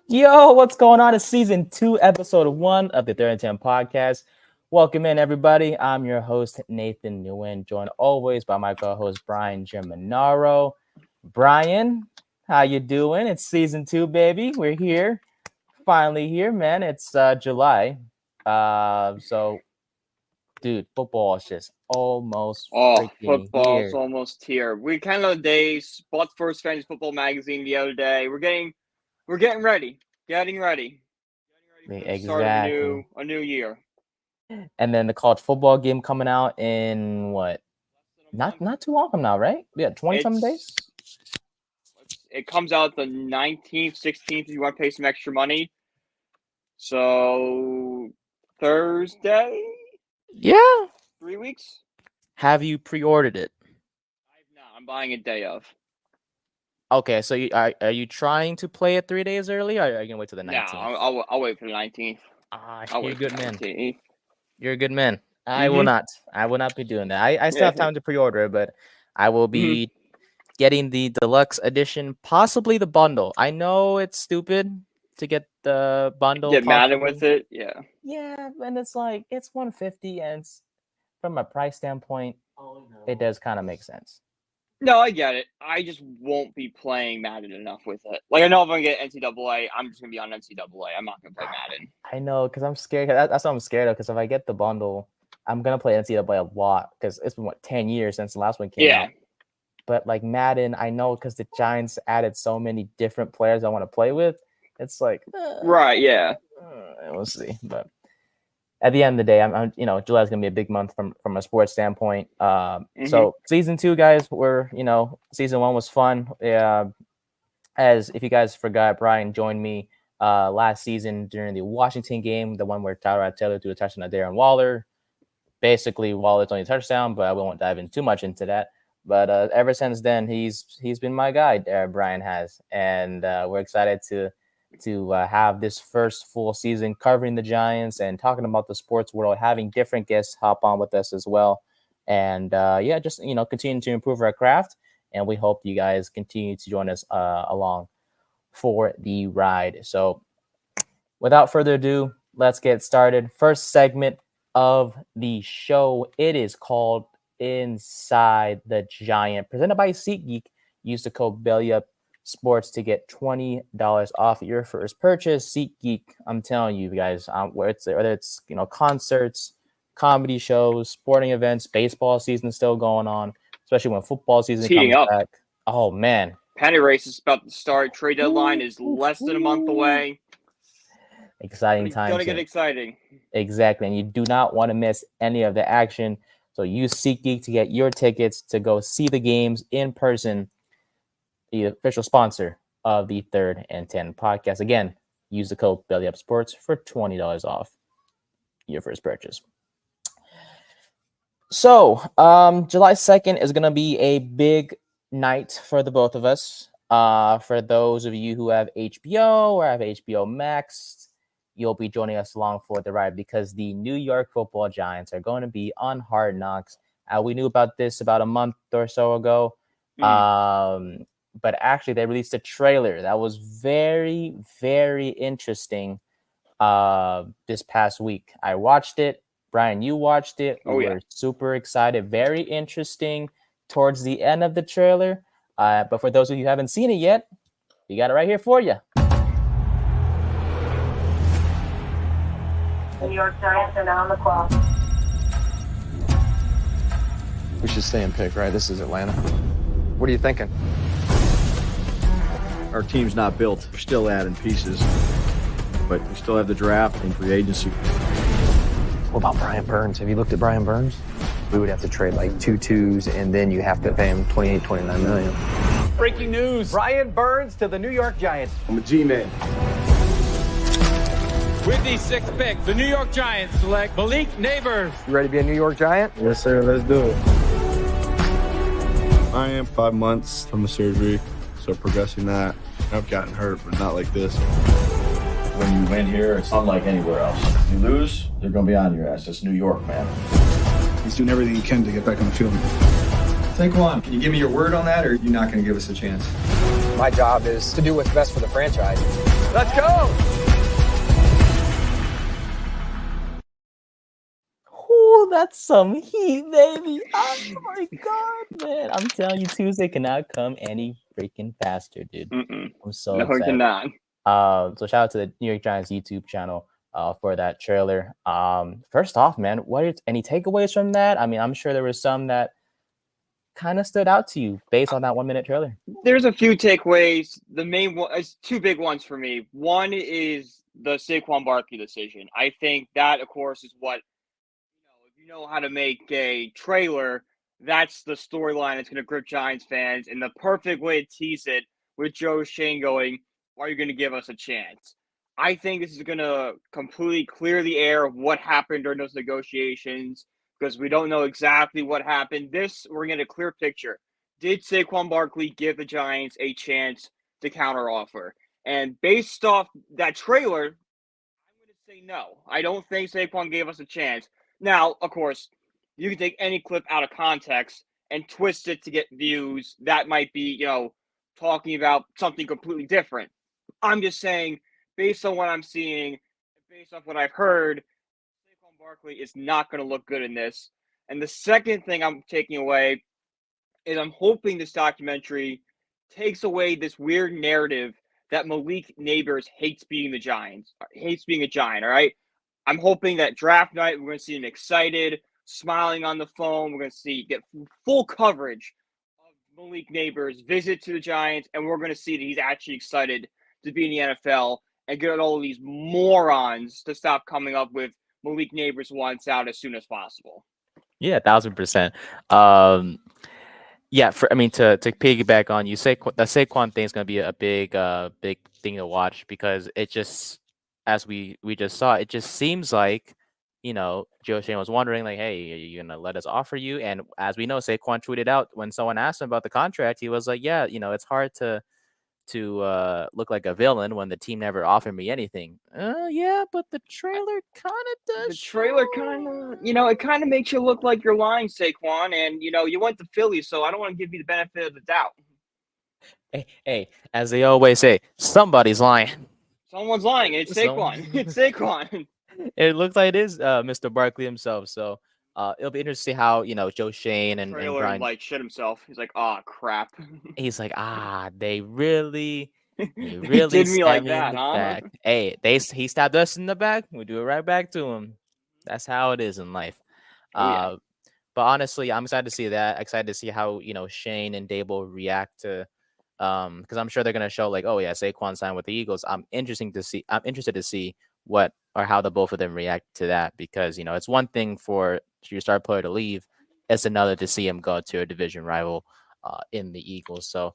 Yo, what's going on? It's season 2, episode 1 of the Third and 10 podcast. Welcome in, everybody. I'm your host, Nathan Nguyen, joined always by my co-host, Brian Germinaro. Brian, how you doing? It's season 2, baby. We're here. Finally here, man. It's July. So, dude, football is just almost freaking football's here. almost here. We kind of bought the first fantasy football magazine the other day. We're getting ready. Getting ready for the start of a new year. And then the college football game coming out in what? Not too long from now, right? Yeah, 20-something days. It comes out the 19th, 16th if you want to pay some extra money. So Thursday? Yeah. 3 weeks? Have you pre-ordered it? I'm buying a day of. Okay, so are you trying to play it 3 days early, or are you gonna wait till the 19th? No, I'll wait for the 19th. You're a good man. You're a good man. I will not be doing that. I still have time to pre-order it, but I will be getting the deluxe edition, possibly the bundle. I know it's stupid to get the bundle. Get Madden with it, yeah. Yeah, and it's like it's $150, and it's, from a price standpoint, it does kind of make sense. No, I get it. I just won't be playing Madden enough with it. Like, I know if I'm going to get NCAA, I'm just going to be on NCAA. I'm not going to play Madden. I know, because I'm scared. That's what I'm scared of, because if I get the bundle, I'm going to play NCAA a lot, because it's been, 10 years since the last one came out. But, like, Madden, I know, because the Giants added so many different players I want to play with. It's like... right, yeah. We'll see, but... At the end of the day, I'm July is going to be a big month from a sports standpoint. So season 2, guys, season 1 was fun. As if you guys forgot, Brian joined me last season during the Washington game, the one where Tyrod Taylor threw a touchdown at Darren Waller. Basically, Waller's only a touchdown, but I won't dive in too much into that. But ever since then, he's been my guy, Brian has, and we're excited to have this first full season covering the Giants and talking about the sports world, having different guests hop on with us as well. And just, continue to improve our craft. And we hope you guys continue to join us along for the ride. So without further ado, let's get started. First segment of the show. It is called Inside the Giant, presented by SeatGeek. Use the code BELLYUPSPORTS to get $20 off your first purchase. SeatGeek, I'm telling you guys, whether it's concerts, comedy shows, sporting events, baseball season still going on, especially when football season comes back. Oh man, pennant race is about to start. Trade deadline is less than a month away. Exciting time. It's gonna get exciting. Exactly, and you do not want to miss any of the action. So use SeatGeek to get your tickets to go see the games in person. The official sponsor of the Third and 10 podcast. Again, use the code BELLYUPSPORTS for $20 off your first purchase. So, July 2nd is going to be a big night for the both of us. For those of you who have HBO or have HBO Max, you'll be joining us along for the ride because the New York Football Giants are going to be on Hard Knocks. We knew about this about a month or so ago. But actually, they released a trailer that was very, very interesting this past week. I watched it. Brian, you watched it. We were super excited. Very interesting towards the end of the trailer. But for those of you who haven't seen it yet, we got it right here for you. New York Giants are now on the clock. We should stay and pick, right? This is Atlanta. What are you thinking? Our team's not built. We're still adding pieces, but we still have the draft and free agency. What about Brian Burns? Have you looked at Brian Burns? We would have to trade like 2 2s, and then you have to pay him $29 million. Breaking news. Brian Burns to the New York Giants. I'm a G-man. With the 6th pick, the New York Giants select Malik Neighbors. You ready to be a New York Giant? Yes, sir. Let's do it. I am 5 months from the surgery, so progressing that. I've gotten hurt, but not like this. When you win here, it's unlike anywhere else. If you lose, they're going to be on your ass. It's New York, man. He's doing everything he can to get back on the field. Saquon, can you give me your word on that, or are you not going to give us a chance? My job is to do what's best for the franchise. Let's go. Ooh, that's some heat, baby. Oh my god, man. I'm telling you, Tuesday cannot come any freaking faster, dude. I'm so No, we excited. cannot. So shout out to the New York Giants YouTube channel for that trailer. First off, man, any takeaways from that? I mean, I'm sure there were some that kind of stood out to you based on that 1 minute trailer. There's a few takeaways. The main one is two big ones for me. One is the Saquon Barkley decision. I think that, of course, is what, if you know how to make a trailer, that's the storyline that's going to grip Giants fans. And the perfect way to tease it with Joe Shane going, "Are you going to give us a chance?" I think this is going to completely clear the air of what happened during those negotiations because we don't know exactly what happened. We're going to get a clear picture. Did Saquon Barkley give the Giants a chance to counteroffer? And based off that trailer, I'm going to say no. I don't think Saquon gave us a chance. Now, of course, you can take any clip out of context and twist it to get views. That might be, talking about something completely different. I'm just saying, based on what I'm seeing, based off what I've heard, Saquon Barkley is not going to look good in this. And the second thing I'm taking away is I'm hoping this documentary takes away this weird narrative that Malik Neighbors hates being a Giant, all right? I'm hoping that draft night, we're going to see him excited, smiling on the phone. We're going to get full coverage of Malik Neighbors' visit to the Giants, and we're going to see that he's actually excited to be in the NFL and get all of these morons to stop coming up with Malik Neighbors wants out as soon as possible. Yeah, 1000%. Yeah, to piggyback on you, the Saquon thing is going to be a big thing to watch because it just, as we just saw, it just seems like, Joe Shane was wondering like, hey, are you gonna let us offer you? And as we know, Saquon tweeted out when someone asked him about the contract, he was like, yeah, it's hard to look like a villain when the team never offered me anything. Yeah, but the trailer kind of does. The trailer kind of, it kind of makes you look like you're lying, Saquon. And, you went to Philly, so I don't want to give you the benefit of the doubt. Hey, as they always say, somebody's lying. Someone's lying. It's Saquon. It's Saquon. It looks like it is Mr. Barkley himself. So it'll be interesting to see how, Joe Shane and Brian shit himself. He's like, oh, crap. He's like, they really did me like that, huh? Back. Hey, he stabbed us in the back. We do it right back to him. That's how it is in life. Yeah. But honestly, I'm excited to see that. Excited to see how Shane and Dable react to, because I'm sure they're gonna show like, oh yeah, Saquon signed with the Eagles. I'm interested to see what or how the both of them react to that because it's one thing for your star player to leave, it's another to see him go to a division rival in the Eagles. So.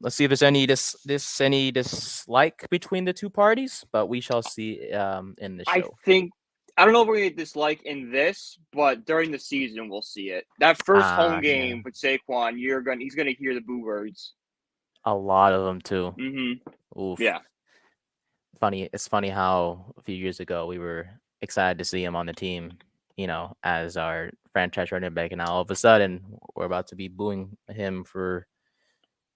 Let's see if there's any dislike between the two parties, but we shall see in the show. I don't know if we're gonna get dislike in this, but during the season we'll see it. That first home game with Saquon, he's gonna hear the boo birds. A lot of them too. Oof. Yeah. It's funny how a few years ago we were excited to see him on the team, as our franchise running back, and now all of a sudden we're about to be booing him for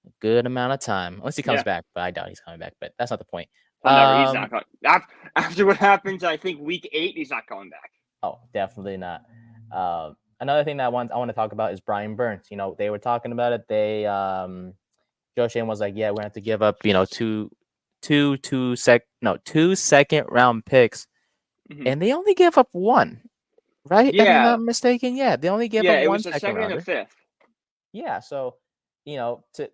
a good amount of time, unless he comes back. But I doubt he's coming back. But that's not the point. Well, he's not coming. After what happens, I think week 8, he's not coming back. Oh, definitely not. Another thing that I want to talk about is Brian Burns. They were talking about it. Joe Shane was like, yeah, we're going to have to give up, two second round picks, and they only gave up one, right? Yeah, if I'm not mistaken. Yeah, they only gave up one. It was a second and a fifth. Yeah, so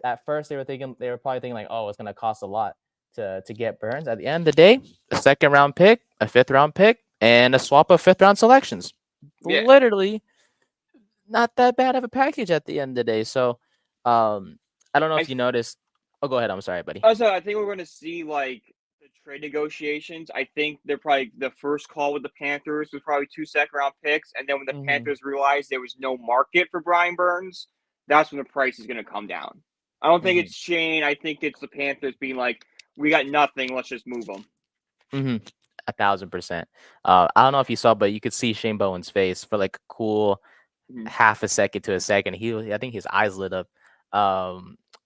at first they were probably thinking like, oh, it's going to cost a lot to get Burns. At the end of the day, a second round pick, a fifth round pick, and a swap of fifth round selections. Yeah. Literally, not that bad of a package at the end of the day. So, I don't know if you noticed. Oh, go ahead. I'm sorry, buddy. Also, I think we're going to see like the trade negotiations. I think they're probably the first call with the Panthers was probably 2 second round picks, and then when the Panthers realized there was no market for Brian Burns, that's when the price is going to come down. I don't think it's Shane. I think it's the Panthers being like, we got nothing. Let's just move them. 1,000%. I don't know if you saw, but you could see Shane Bowen's face for like a cool half a second to a second. I think his eyes lit up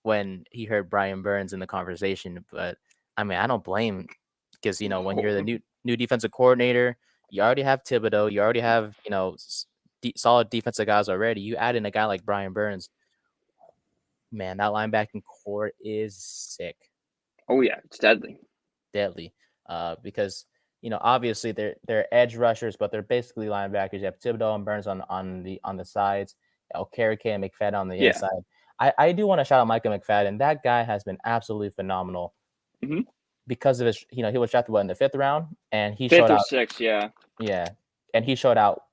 when he heard Brian Burns in the conversation. But I mean, I don't blame, because when you're the new defensive coordinator, you already have Thibodeau, you already have solid defensive guys already. You add in a guy like Brian Burns, man, that linebacking core is sick. Oh yeah, it's deadly. Because obviously they're edge rushers, but they're basically linebackers. You have Thibodeau and Burns on the sides, Okereke and McFadden on the inside. I do want to shout out Micah McFadden. That guy has been absolutely phenomenal because of his. He was drafted in the 5th round, and he showed out 6th, yeah, and he showed out.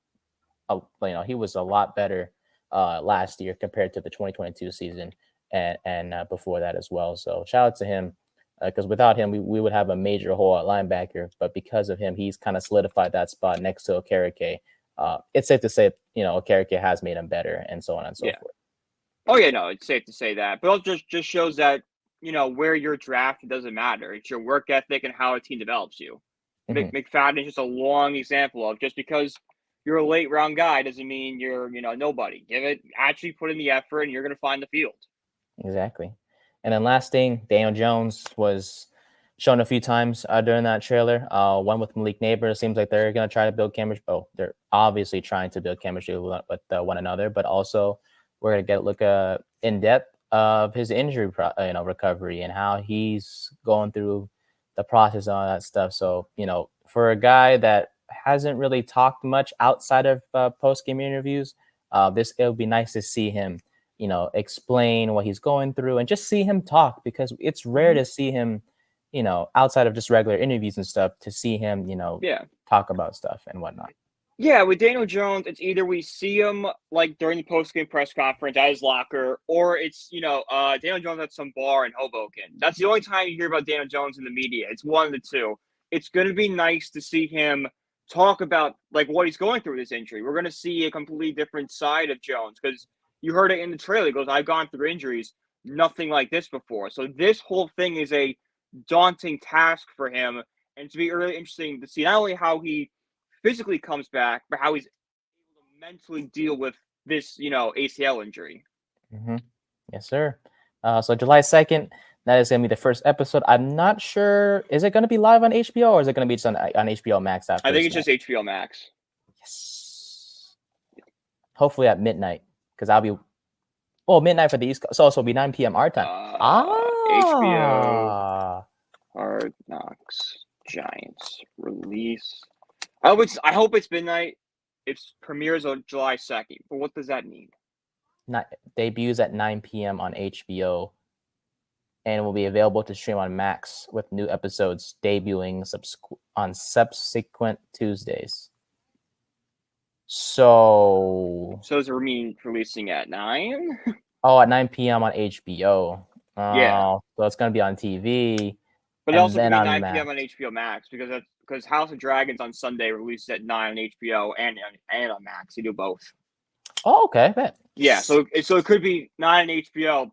He was a lot better last year compared to the 2022 season and before that as well. So shout out to him. Because without him, we would have a major hole at linebacker. But because of him, he's kind of solidified that spot next to Okereke. It's safe to say, Okereke has made him better, and so on and so forth. Oh, yeah, no, it's safe to say that. But it just shows that, where you're drafted doesn't matter. It's your work ethic and how a team develops you. McFadden is just a long example of just because you're a late-round guy doesn't mean you're, nobody. Actually put in the effort, and you're going to find the field. Exactly. And then last thing, Daniel Jones was shown a few times during that trailer. One with Malik Neighbor. It seems like they're going to try to build chemistry. Oh, they're obviously trying to build chemistry with one another, but also we're going to get a look in depth of his injury recovery and how he's going through the process and all that stuff. So, for a guy that hasn't really talked much outside of post-game interviews, it would be nice to see him explain what he's going through and just see him talk, because it's rare to see him, outside of just regular interviews and stuff, to see him, talk about stuff and whatnot. Yeah, with Daniel Jones, it's either we see him like during the post-game press conference at his locker, or it's, Daniel Jones at some bar in Hoboken. That's the only time you hear about Daniel Jones in the media. It's one of the two. It's going to be nice to see him talk about like what he's going through with this injury. We're going to see a completely different side of Jones, because you heard it in the trailer. He goes, I've gone through injuries, nothing like this before. So this whole thing is a daunting task for him. And it's be really interesting to see not only how he physically comes back, but how he's able to mentally deal with this, ACL injury. Yes, sir. So July 2nd, that is going to be the first episode. I'm not sure. Is it going to be live on HBO, or is it going to be just on HBO Max after? I think it's just HBO Max. Yes. Hopefully at midnight. Because I'll be midnight for the East Coast. So it'll be 9 p.m. our time. HBO Hard Knocks Giants release. I hope it's midnight. It premieres on July 2nd. But what does that mean? Debuts at 9 p.m. on HBO, and will be available to stream on Max, with new episodes debuting on subsequent Tuesdays. So does it mean releasing at 9? At 9 p.m. on HBO. Yeah. So it's going to be on TV. But it also could be 9 p.m. on HBO Max, because House of Dragons on Sunday releases at 9 on HBO and on Max. You do both. Oh, okay. Bet. Yeah, so it could be 9 on HBO,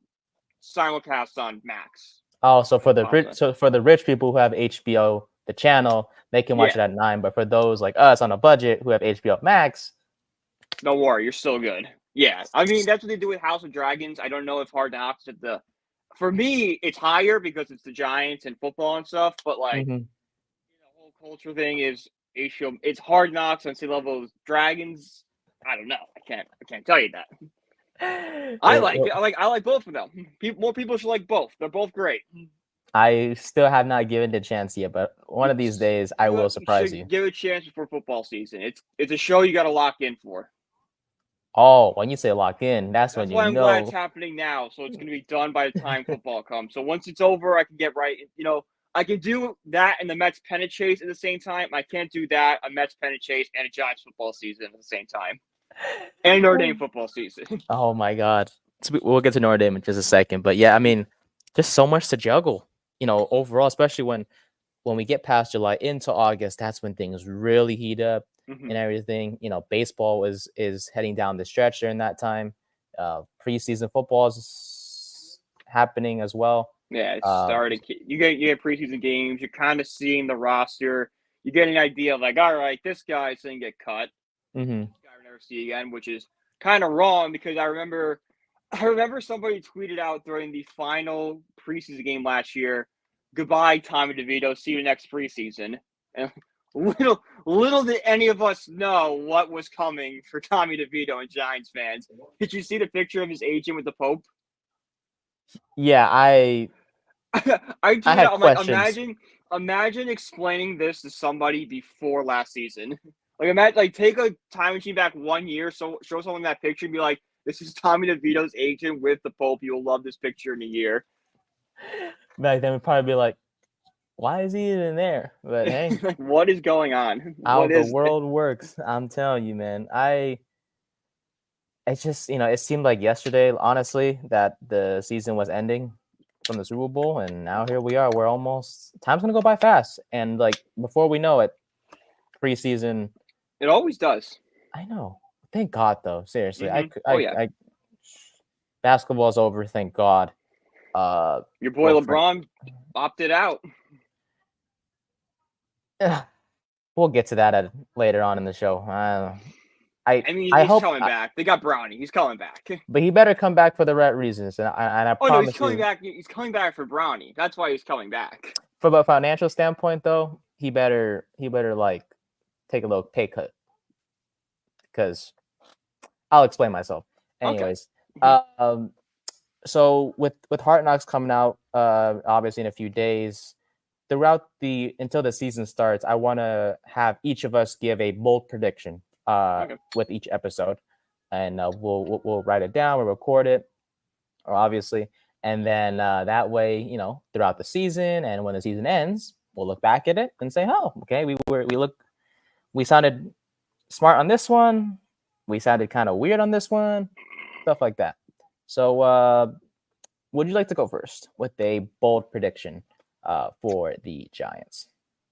simulcast on Max. Oh, so for the rich people who have HBO, the channel, they can watch it at 9. But for those like us on a budget who have HBO Max, don't worry, you're still good. Yeah, I mean that's what they do with House of Dragons. I don't know if Hard Knocks for me it's higher because it's the Giants and football and stuff. But like the whole culture thing is HBO. It's Hard Knocks on same level as Dragons. I don't know. I can't tell you that. I like both of them. More people should like both. They're both great. I still have not given it a chance yet, but one of these days I will surprise you. Give it a chance before football season. It's a show you got to lock in for. Oh, when you say lock in, that's when you know. I'm glad it's happening now, so it's going to be done by the time football comes. So once it's over, I can get right. I can do that and the Mets pennant chase at the same time. I can't do that, a Mets pennant chase and a Giants football season at the same time. And Notre Dame football season. Oh my God. So we'll get to Notre Dame in just a second. But yeah, I mean, just so much to juggle, overall, especially when we get past July into August, that's when things really heat up and everything. Baseball is heading down the stretch during that time. Preseason football is happening as well. Yeah, it's starting. You get preseason games. You're kind of seeing the roster. You get an idea of like, all right, this guy's going to get cut. This guy we'll never see again, which is kind of wrong because I remember I remember somebody tweeted out during the final preseason game last year, "Goodbye, Tommy DeVito. See you next preseason." And little did any of us know what was coming for Tommy DeVito and Giants fans. Did you see the picture of his agent with the Pope? Yeah, I tweeted had out, I'm like, questions. imagine explaining this to somebody before last season. Like, imagine, like, take a time machine back 1 year, so show someone that picture and be like, "This is Tommy DeVito's agent with the Pope. You'll love this picture in a year." Back then we'd probably be like, why is he even there? But hey, Like, what is going on? how What the is world works. I'm telling you, man. It's just, it seemed like yesterday, honestly, that the season was ending from the Super Bowl, and now here we are. We're almost, time's gonna go by fast, and like before we know it, preseason. It always does. I know. Thank God, though. Seriously, Yeah. Basketball's over. Thank God. Your boy well, LeBron opted out. We'll get to that later on in the show. I mean, I he's hope coming back. They got Brownie. He's coming back. but he better come back for the right reasons, and I Oh no, promise he's coming you, back. He's coming back for Brownie. That's why he's coming back. from a financial standpoint, though, he better like take a little pay cut, because I'll explain myself. Anyways, so with Hard Knocks coming out, obviously in a few days, until the season starts, I want to have each of us give a bold prediction with each episode, and we'll write it down, we'll record it, obviously, and then that way, throughout the season and when the season ends, we'll look back at it and say, oh, okay, we sounded smart on this one, we sounded kind of weird on this one, stuff like that. So, would you like to go first with a bold prediction for the Giants?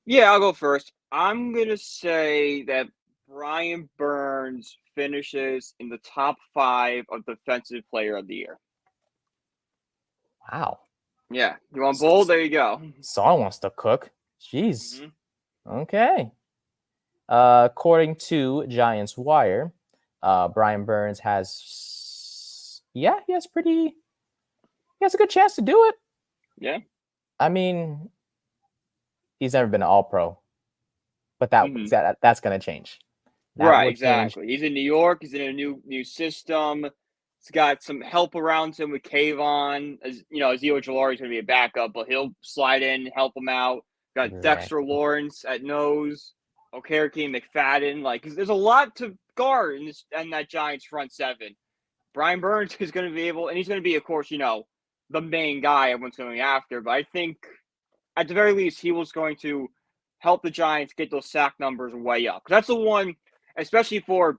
Yeah, I'll go first. I'm going to say that Brian Burns finishes in the top 5 of Defensive Player of the Year. Wow. Yeah. You want bold? There you go. Saul wants to cook. Jeez. Mm-hmm. Okay. According to Giants Wire, Brian Burns he has a good chance to do it. Yeah. I mean, he's never been an All-Pro, but that's going to change. Right, exactly. He's in New York. He's in a new system. He's got some help around him with Kayvon. Zio Jolari's going to be a backup, but he'll slide in, help him out. Got Dexter Lawrence at nose. Okereke, McFadden. Like, there's a lot to guard in that Giants front seven. Brian Burns is going to be able, and he's going to be, of course, the main guy everyone's going after. But I think, at the very least, he was going to help the Giants get those sack numbers way up. That's the one, especially for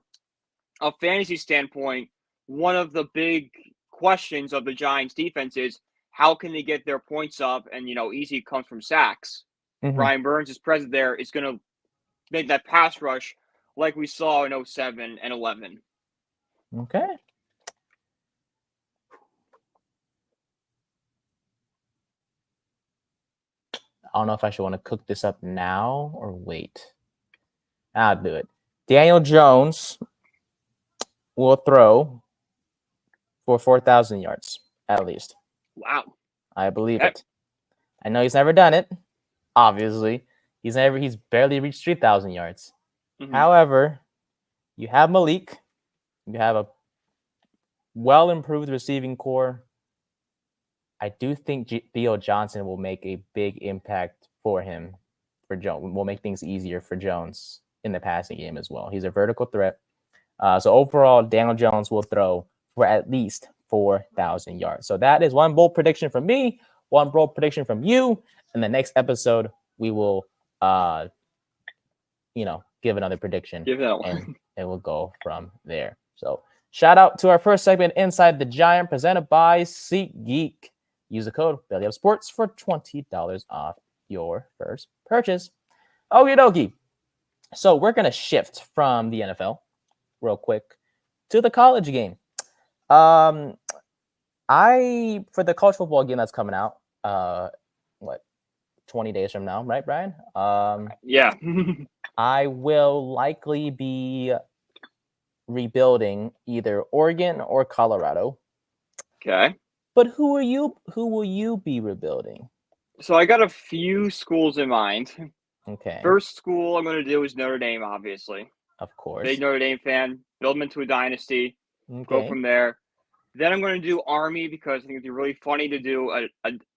a fantasy standpoint, one of the big questions of the Giants defense is how can they get their points up? And, easy comes from sacks. Mm-hmm. Brian Burns' presence there is going to make that pass rush like we saw in 07 and 11. Okay. I don't know if I should want to cook this up now or wait. I'll do it. Daniel Jones will throw for 4,000 yards at least. Wow. I believe it. I know he's never done it. Obviously, he's barely reached 3,000 yards. Mm-hmm. However, you have Malik. You have a well-improved receiving core. I do think Theo Johnson will make a big impact for him. For Jones, will make things easier for Jones in the passing game as well. He's a vertical threat. So overall, Daniel Jones will throw for at least 4,000 yards. So that is one bold prediction from me, one bold prediction from you. In the next episode, we will, give another prediction. Give that one. And it will go from there. So shout out to our first segment, Inside the Giant, presented by SeatGeek. Use the code BELLYUPSPORTS for $20 off your first purchase. Okie dokie. So we're going to shift from the NFL real quick to the college game. For the college football game that's coming out, 20 days from now, right, Brian? Yeah. I will likely be rebuilding either Oregon or Colorado. Okay. But who will you be rebuilding? So I got a few schools in mind. Okay, First school I'm going to do is Notre Dame, obviously. of Big course. Notre Dame fan. Build them into a dynasty. Go Okay. from there. Then I'm going to do Army because I think it'd be really funny to do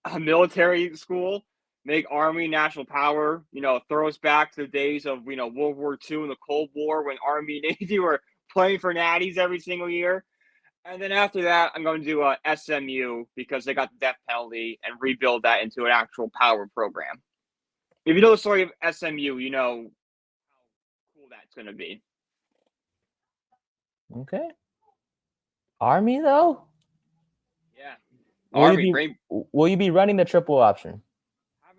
a military school. Make Army national power. Throw us back to the days of World War II and the Cold War when Army and Navy were playing for natties every single year. And then after that, I'm going to do SMU because they got the death penalty and rebuild that into an actual power program. If you know the story of SMU, you know how cool that's going to be. Okay. Army though? Yeah. Will Army, you be will you be running the triple option?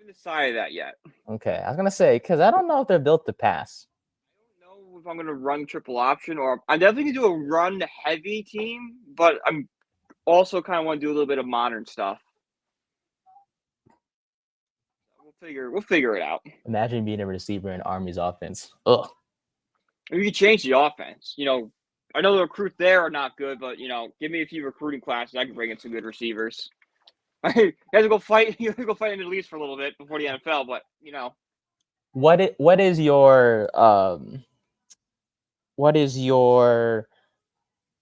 haven't decided that yet. Okay, I was gonna say because I don't know if they're built to pass. I don't know if I'm going to run triple option or I'm definitely going to do a run heavy team, but I'm also kind of want to do a little bit of modern stuff. We'll figure it out. Imagine being a receiver in Army's offense. Ugh. We can change the offense. I know the recruits there are not good, but give me a few recruiting classes. I can bring in some good receivers. You have to go fight. You have to go fight in the Middle East for a little bit before the NFL, but What is your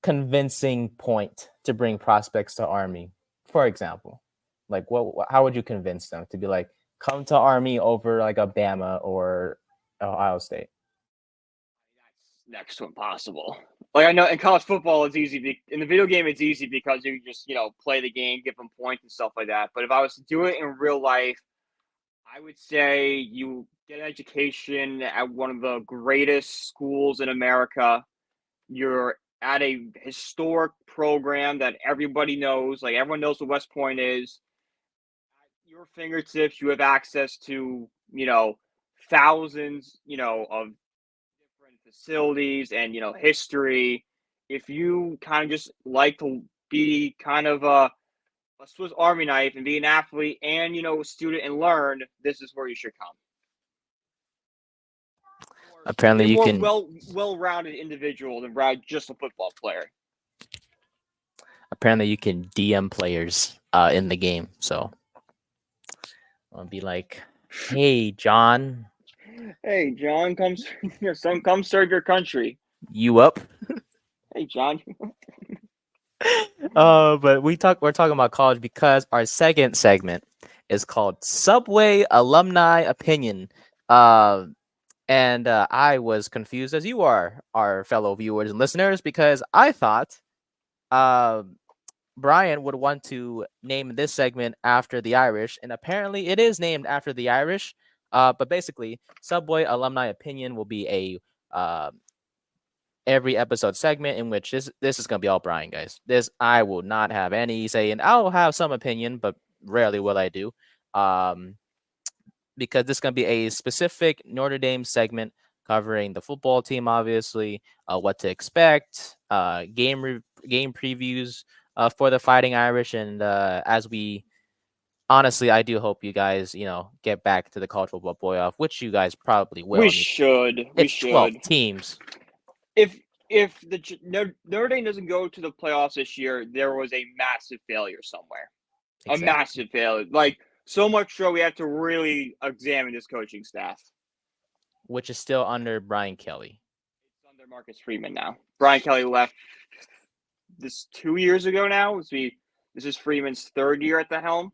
convincing point to bring prospects to Army, for example? Like how would you convince them to be like, come to Army over like a Bama or Ohio State? that's next to impossible. Like I know in college football it's easy. In the video game it's easy because you just play the game, give them points and stuff like that. But if I was to do it in real life, I would say you get an education at one of the greatest schools in America. You're at a historic program that everybody knows. Like everyone knows what West Point is. At your fingertips, you have access to, thousands, of different facilities and, history. If you kind of just like to be kind of a Swiss Army knife and be an athlete and, a student and learn, this is where you should come. Apparently, Be a you more can. well-rounded individual than just a football player. Apparently, you can DM players in the game. So I'll be like, "Hey, John, Hey, John, come serve your country. you up?" Hey, John. But we're talking about college because our second segment is called Subway Alumni Opinion. And I was confused as you are, our fellow viewers and listeners, because I thought Brian would want to name this segment after the Irish, and apparently it is named after the Irish. But basically, Subway Alumni Opinion will be a every episode segment in which this is gonna be all Brian, guys. This I will not have any say, and I'll have some opinion, but rarely will I do. Because this is gonna be a specific Notre Dame segment covering the football team, obviously, what to expect, game previews for the Fighting Irish, and as we honestly, I do hope you guys, get back to the college football playoff, which you guys probably will. We I mean, should. it's 12 teams. If Notre Dame doesn't go to the playoffs this year, there was a massive failure somewhere. Exactly. A massive failure. Like so much so we have to really examine this coaching staff. Which is still under Brian Kelly. It's under Marcus Freeman now. Brian Kelly left this 2 years ago now. This is Freeman's third year at the helm.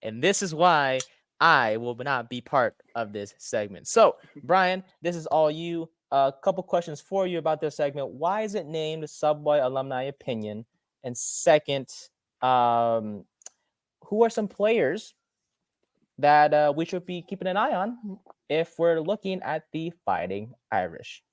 And this is why I will not be part of this segment. So, Brian, this is all you. A couple questions for you about this segment. Why is it named Subway Alumni Opinion? And second, who are some players that we should be keeping an eye on if we're looking at the Fighting Irish?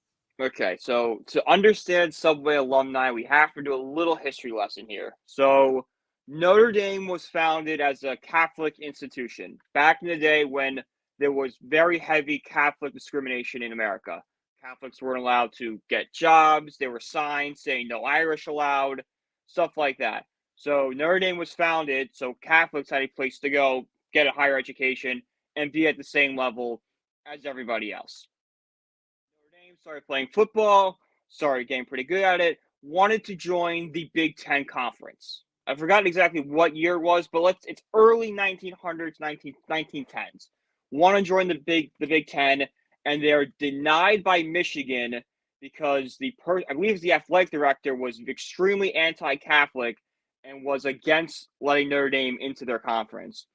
Okay, so to understand Subway Alumni, we have to do a little history lesson here. So Notre Dame was founded as a Catholic institution back in the day when there was very heavy Catholic discrimination in America. Catholics weren't allowed to get jobs. There were signs saying no Irish allowed, stuff like that. So Notre Dame was founded so Catholics had a place to go, get a higher education, and be at the same level as everybody else. Notre Dame started playing football, started getting pretty good at it, wanted to join the Big Ten Conference. I forgot exactly what year it was, but it's early 1900s, 1910s. Want to join the Big Ten, and they're denied by Michigan because I believe the athletic director was extremely anti-Catholic and was against letting Notre Dame into their conference.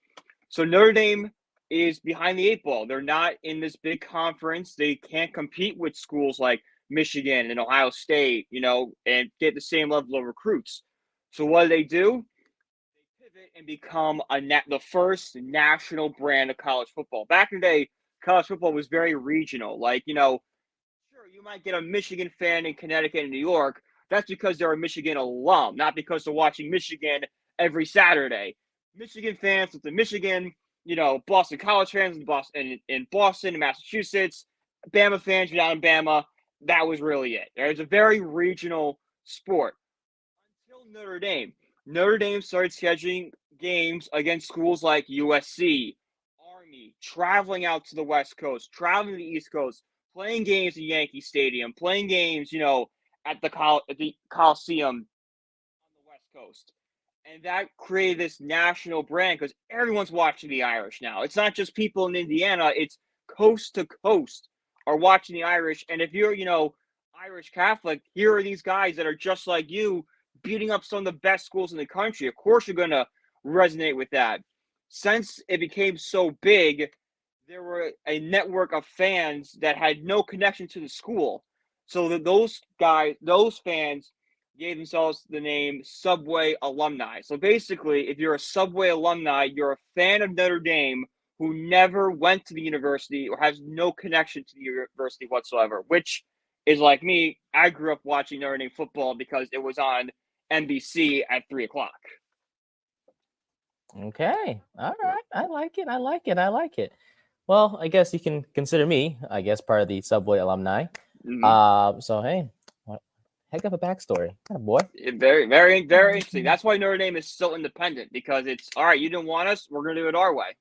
So Notre Dame is behind the eight ball. They're not in this big conference. They can't compete with schools like Michigan and Ohio State, and get the same level of recruits. So what do? They pivot and become the first national brand of college football. Back in the day, college football was very regional. Sure, you might get a Michigan fan in Connecticut and New York. That's because they're a Michigan alum, not because they're watching Michigan every Saturday. Michigan fans with the Michigan, Boston College fans in Boston and Massachusetts, Bama fans down in Bama. That was really it. It was a very regional sport until Notre Dame. Notre Dame started scheduling games against schools like USC, Army, traveling out to the West Coast, traveling to the East Coast, playing games at Yankee Stadium, playing games, at the Coliseum on the West Coast. And that created this national brand because everyone's watching the Irish now. It's not just people in Indiana, it's coast to coast are watching the Irish. And if you're, Irish Catholic, here are these guys that are just like you, beating up some of the best schools in the country. Of course, you're going to resonate with that. Since it became so big, there were a network of fans that had no connection to the school. So that those fans gave themselves the name Subway alumni. So basically, if you're a Subway alumni, you're a fan of Notre Dame who never went to the university or has no connection to the university whatsoever, which is like me. I grew up watching Notre Dame football because it was on NBC at 3:00. Okay. All right. I like it. Well, I guess you can consider me, part of the Subway alumni. Mm-hmm. So, hey, heck of a backstory. Boy. Very, very, very interesting. That's why Notre Dame is still independent, because it's, all right, you didn't want us, we're going to do it our way.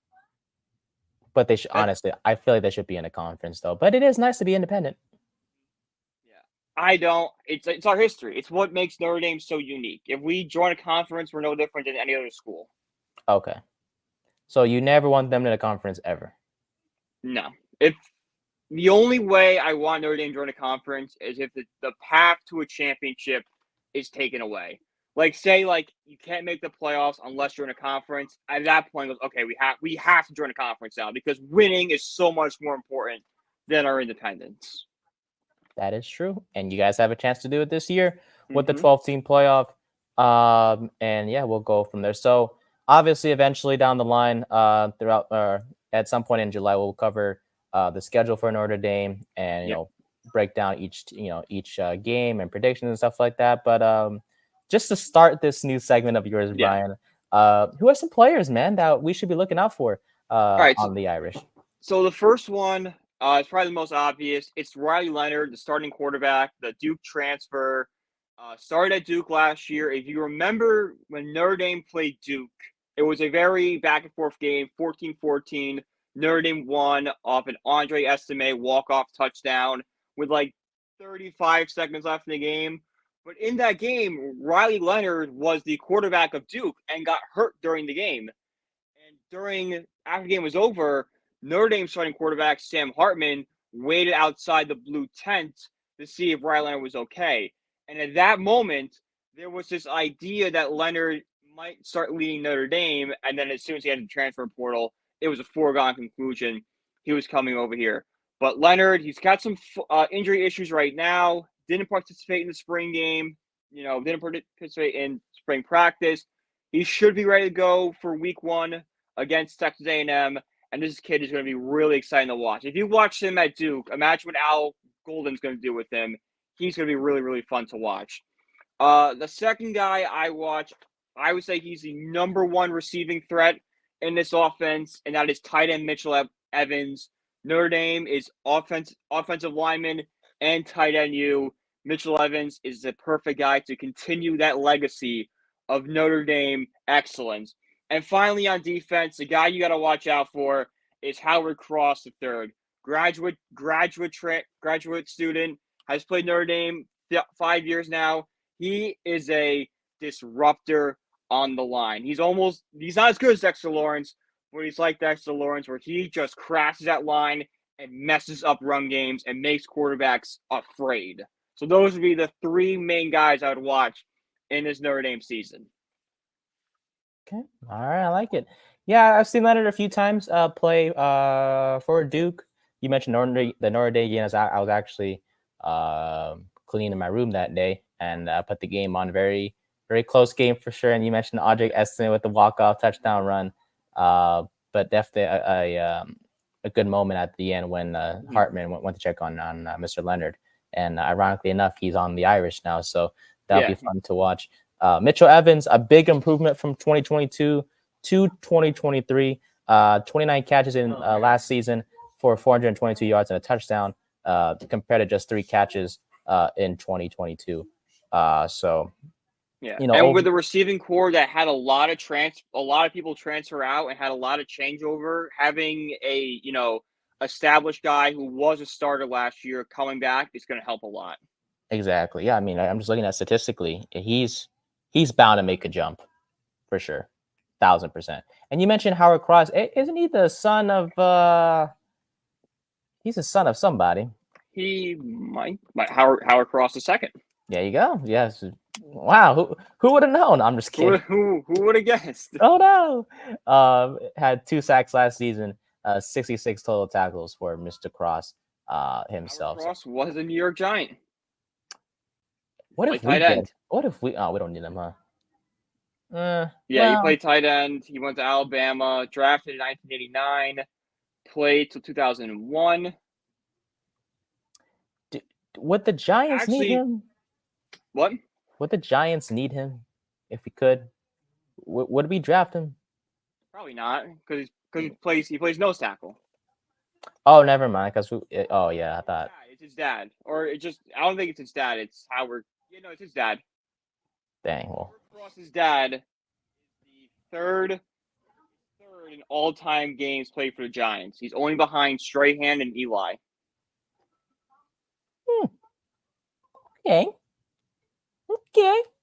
But they should, honestly, I feel like they should be in a conference, though. But it is nice to be independent. I don't. It's our history. It's what makes Notre Dame so unique. If we join a conference, we're no different than any other school. Okay. So you never want them in a conference ever? No. If the only way I want Notre Dame to join a conference is if the path to a championship is taken away. Say you can't make the playoffs unless you're in a conference. At that point, okay, we have to join a conference now because winning is so much more important than our independence. That is true. And you guys have a chance to do it this year with the 12-team playoff. And yeah, we'll go from there. So obviously, eventually down the line, at some point in July, we'll cover the schedule for Notre Dame and, break down each game and predictions and stuff like that. But just to start this new segment of yours, Brian, who are some players, man, that we should be looking out for on the Irish? So the first one, it's probably the most obvious. It's Riley Leonard, the starting quarterback, the Duke transfer. Started at Duke last year. If you remember when Notre Dame played Duke, it was a very back-and-forth game, 14-14. Notre Dame won off an Andre Estime walk-off touchdown with 35 seconds left in the game. But in that game, Riley Leonard was the quarterback of Duke and got hurt during the game. And after the game was over, Notre Dame starting quarterback Sam Hartman waited outside the blue tent to see if Riley Leonard was okay. And at that moment, there was this idea that Leonard might start leading Notre Dame. And then as soon as he had the transfer portal, it was a foregone conclusion he was coming over here. But Leonard, he's got some injury issues right now. Didn't participate in the spring game. Didn't participate in spring practice. He should be ready to go for week 1 against Texas A&M. And this kid is going to be really exciting to watch. If you watch him at Duke, imagine what Al Golden's going to do with him. He's going to be really, really fun to watch. The second guy I watch, I would say he's the number 1 receiving threat in this offense, and that is tight end Mitchell Evans. Notre Dame is offensive lineman and tight end U. Mitchell Evans is the perfect guy to continue that legacy of Notre Dame excellence. And finally, on defense, the guy you got to watch out for is Howard Cross III. Graduate student, has played Notre Dame 5 years now. He is a disruptor on the line. He's not as good as Dexter Lawrence, but he's like Dexter Lawrence where he just crashes that line and messes up run games and makes quarterbacks afraid. So those would be the three main guys I would watch in this Notre Dame season. Okay. All right. I like it. Yeah, I've seen Leonard a few times play for Duke. You mentioned the Notre Dame game. I was actually cleaning my room that day, and I put the game on. Very, very close game for sure. And you mentioned Audric Estin with the walk-off touchdown run. But definitely a good moment at the end when Hartman went to check on Mr. Leonard. And ironically enough, he's on the Irish now, so that'll be fun to watch. Mitchell Evans, a big improvement from 2022 to 2023. 29 catches in last season for 422 yards and a touchdown, compared to just 3 catches in 2022. So, and with the receiving core that had a lot of people transfer out and had a lot of changeover, having a established guy who was a starter last year coming back is going to help a lot. Exactly. Yeah. I mean, I'm just looking at statistically, he's bound to make a jump for sure. 1,000%. And you mentioned Howard Cross. Isn't he the son of he's the son of somebody? He might Howard Cross II. There you go. Yes. Wow. Who would have known? I'm just kidding. Who would have guessed? Oh no. Had 2 sacks last season, 66 total tackles for Mr. Cross himself. Howard Cross was a New York Giant. What if we did? What if we we don't need him, huh? He played tight end. He went to Alabama, drafted in 1989, played till 2001. Would the Giants need him? What? Would the Giants need him if we could? Would we draft him? Probably not, because he plays nose tackle. Oh, never mind. Because I thought it's his dad, or I don't think it's his dad. It's Howard. It's his dad. Dang. Well, Cross's dad is the third in all-time games played for the Giants. He's only behind Strahan and Eli. Okay.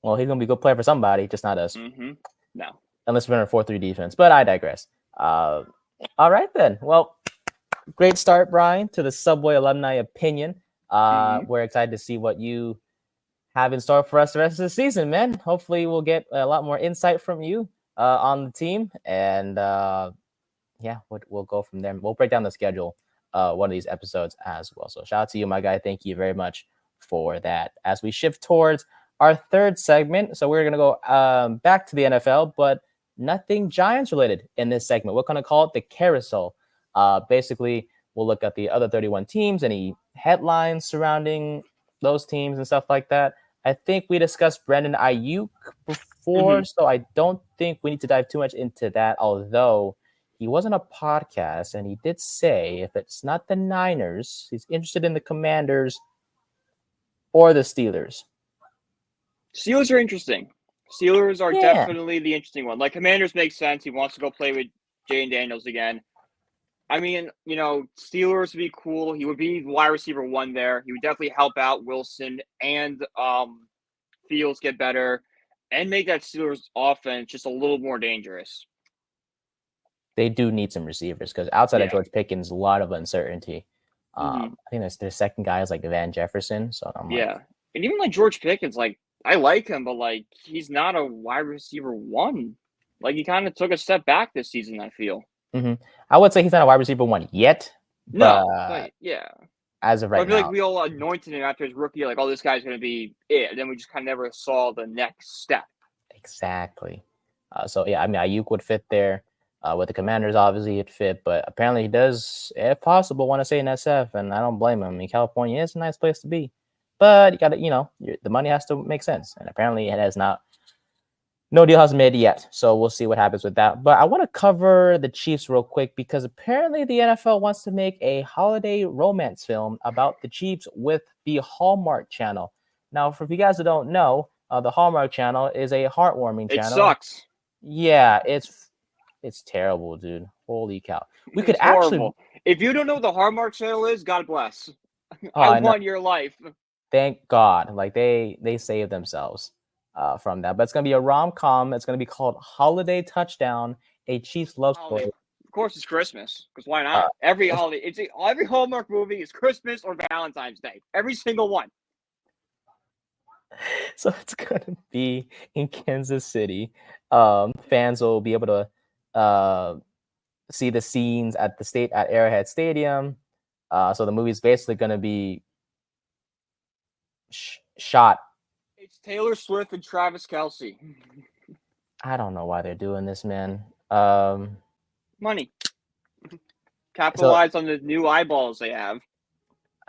Well, he's gonna be a good player for somebody, just not us. No. Unless we're in a 4-3 defense. But I digress. All right then. Well, great start, Brian, to the Subway Alumni Opinion. We're excited to see what you have in store for us the rest of the season, man. Hopefully we'll get a lot more insight from you on the team. And we'll go from there. We'll break down the schedule one of these episodes as well. So shout out to you, my guy. Thank you very much for that. As we shift towards our third segment, so we're going to go back to the NFL, but nothing Giants related in this segment. We're going to call it the carousel. Basically, we'll look at the other 31 teams, any headlines surrounding those teams and stuff like that. I think we discussed Brandon Ayuk before, so I don't think we need to dive too much into that, although he was on a podcast and he did say if it's not the Niners, he's interested in the Commanders or the Steelers. Steelers are interesting. Steelers are definitely the interesting one. Like, Commanders makes sense. He wants to go play with Jane Daniels again. I mean, Steelers would be cool. He would be wide receiver 1 there. He would definitely help out Wilson and Fields get better and make that Steelers offense just a little more dangerous. They do need some receivers because outside of George Pickens, a lot of uncertainty. I think their second guy is like Van Jefferson. So I'm and even like George Pickens, like, I like him, but like, he's not a wide receiver 1. Like, he kind of took a step back this season, I feel. I would say he's not a wide receiver 1 yet. No, but yeah. As of right now, I feel like we all anointed him after his rookie, like, oh, this guy's going to be it. And then we just kind of never saw the next step. Exactly. So, yeah, I mean, Ayuk would fit there. With the Commanders, obviously, it'd fit. But apparently he does, if possible, want to stay in SF. And I don't blame him. I mean, California is a nice place to be. But you got to, the money has to make sense. And apparently it has not. No deal hasn't made yet, so we'll see what happens with that. But I want to cover the Chiefs real quick because apparently the NFL wants to make a holiday romance film about the Chiefs with the Hallmark Channel. Now, for you guys who don't know, the Hallmark Channel is a heartwarming channel. It sucks. Yeah, it's terrible, dude. Holy cow. We could horrible. If you don't know what the Hallmark Channel is, God bless. I want your life. Thank God. Like they saved themselves. from that. But it's gonna be a rom-com. It's gonna be called Holiday Touchdown, a Chiefs love story. Of course, it's Christmas. Because why not? Every holiday, every Hallmark movie is Christmas or Valentine's Day. Every single one. So it's gonna be in Kansas City. Fans will be able to see the scenes at Arrowhead Stadium. So the movie's basically gonna be shot. It's Taylor Swift and Travis Kelce. I don't know why they're doing this, man. Money. Capitalize on the new eyeballs they have.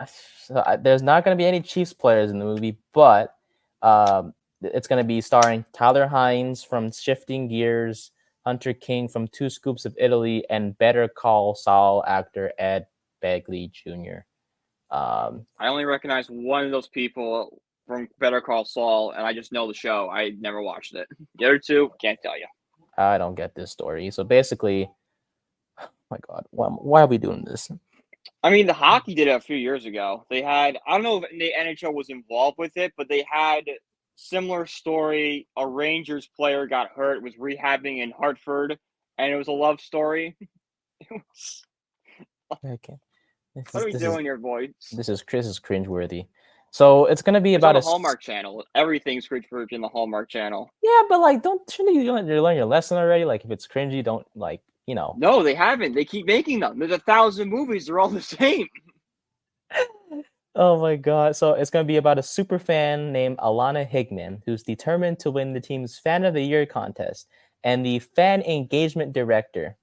So there's not going to be any Chiefs players in the movie, but it's going to be starring Tyler Hines from Shifting Gears, Hunter King from Two Scoops of Italy, and Better Call Saul actor Ed Begley Jr. I only recognize one of those people from Better Call Saul, and I just know the show. I never watched it. The other two, can't tell you. I don't get this story. So basically, oh my God, why are we doing this? I mean, the hockey did it a few years ago. They had, I don't know if the NHL was involved with it, but they had similar story. A Rangers player got hurt, was rehabbing in Hartford, and it was a love story. Okay. What are we doing here, boys? This is cringeworthy. So it's gonna be It's about on the Hallmark Channel. Everything's cringeworthy in the Hallmark Channel. Yeah, but like, shouldn't you learn your lesson already? Like, if it's cringy, don't like, you know. No, they haven't. They keep making them. There's 1,000 movies. They're all the same. Oh my God. So it's gonna be about a super fan named Alana Higman who's determined to win the team's Fan of the Year contest and the fan engagement director.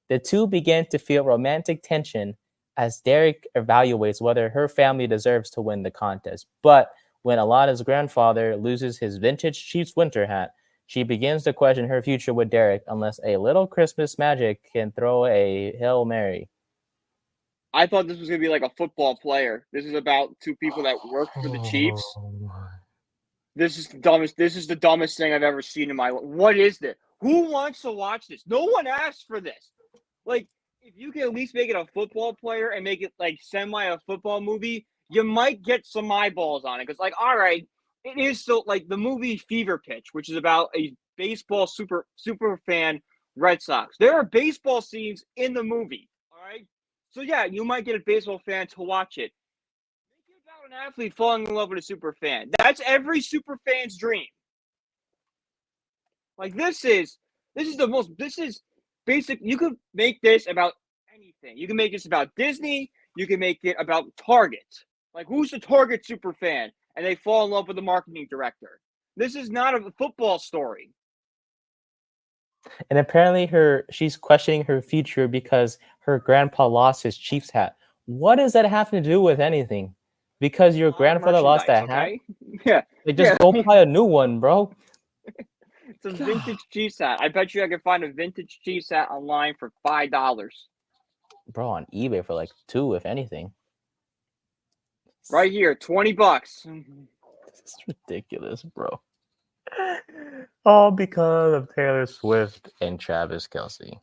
The two begin to feel romantic tension as Derek evaluates whether her family deserves to win the contest. But when Alana's grandfather loses his vintage Chiefs winter hat, she begins to question her future with Derek unless a little Christmas magic can throw a Hail Mary. I thought this was going to be like a football player. This is about two people that work for the Chiefs. This is the dumbest thing I've ever seen in my life. What is this? Who wants to watch this? No one asked for this. Like, if you can at least make it a football player and make it like semi a football movie, you might get some eyeballs on it. Because, like, all right, it is still like the movie Fever Pitch, which is about a baseball super fan Red Sox. There are baseball scenes in the movie. All right. So yeah, you might get a baseball fan to watch it. Make it about an athlete falling in love with a super fan. That's every super fan's dream. Like this is basic. You could make this about anything. You can make this about Disney. You can make it about Target. Like, who's the Target super fan? And they fall in love with the marketing director. This is not a football story. And apparently she's questioning her future because her grandpa lost his Chiefs hat. What does that have to do with anything? Because your grandfather lost that hat? Yeah. Like, just go buy a new one, bro. It's a vintage Chiefs hat. I bet you I can find a vintage Chiefs hat online for $5. Bro, on eBay for like $2, if anything. Right here, $20. This is ridiculous, bro. All because of Taylor Swift and Travis Kelce.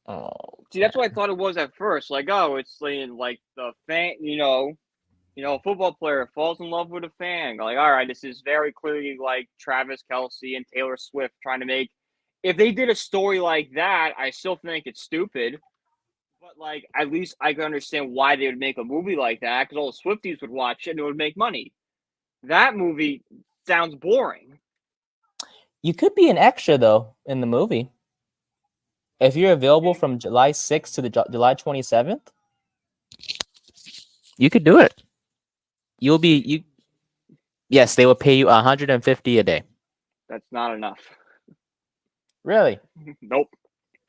Oh, see, that's what I thought it was at first. Like, oh, it's like the fan, a football player falls in love with a fan. Like, all right, this is very clearly like Travis Kelce and Taylor Swift trying to make. If they did a story like that, I still think it's stupid. But like, at least I can understand why they would make a movie like that because all the Swifties would watch it and it would make money. That movie sounds boring. You could be an extra though in the movie. If you're available from July 6th to the July 27th, you could do it. Yes, they will pay you $150 a day. That's not enough. Really? Nope.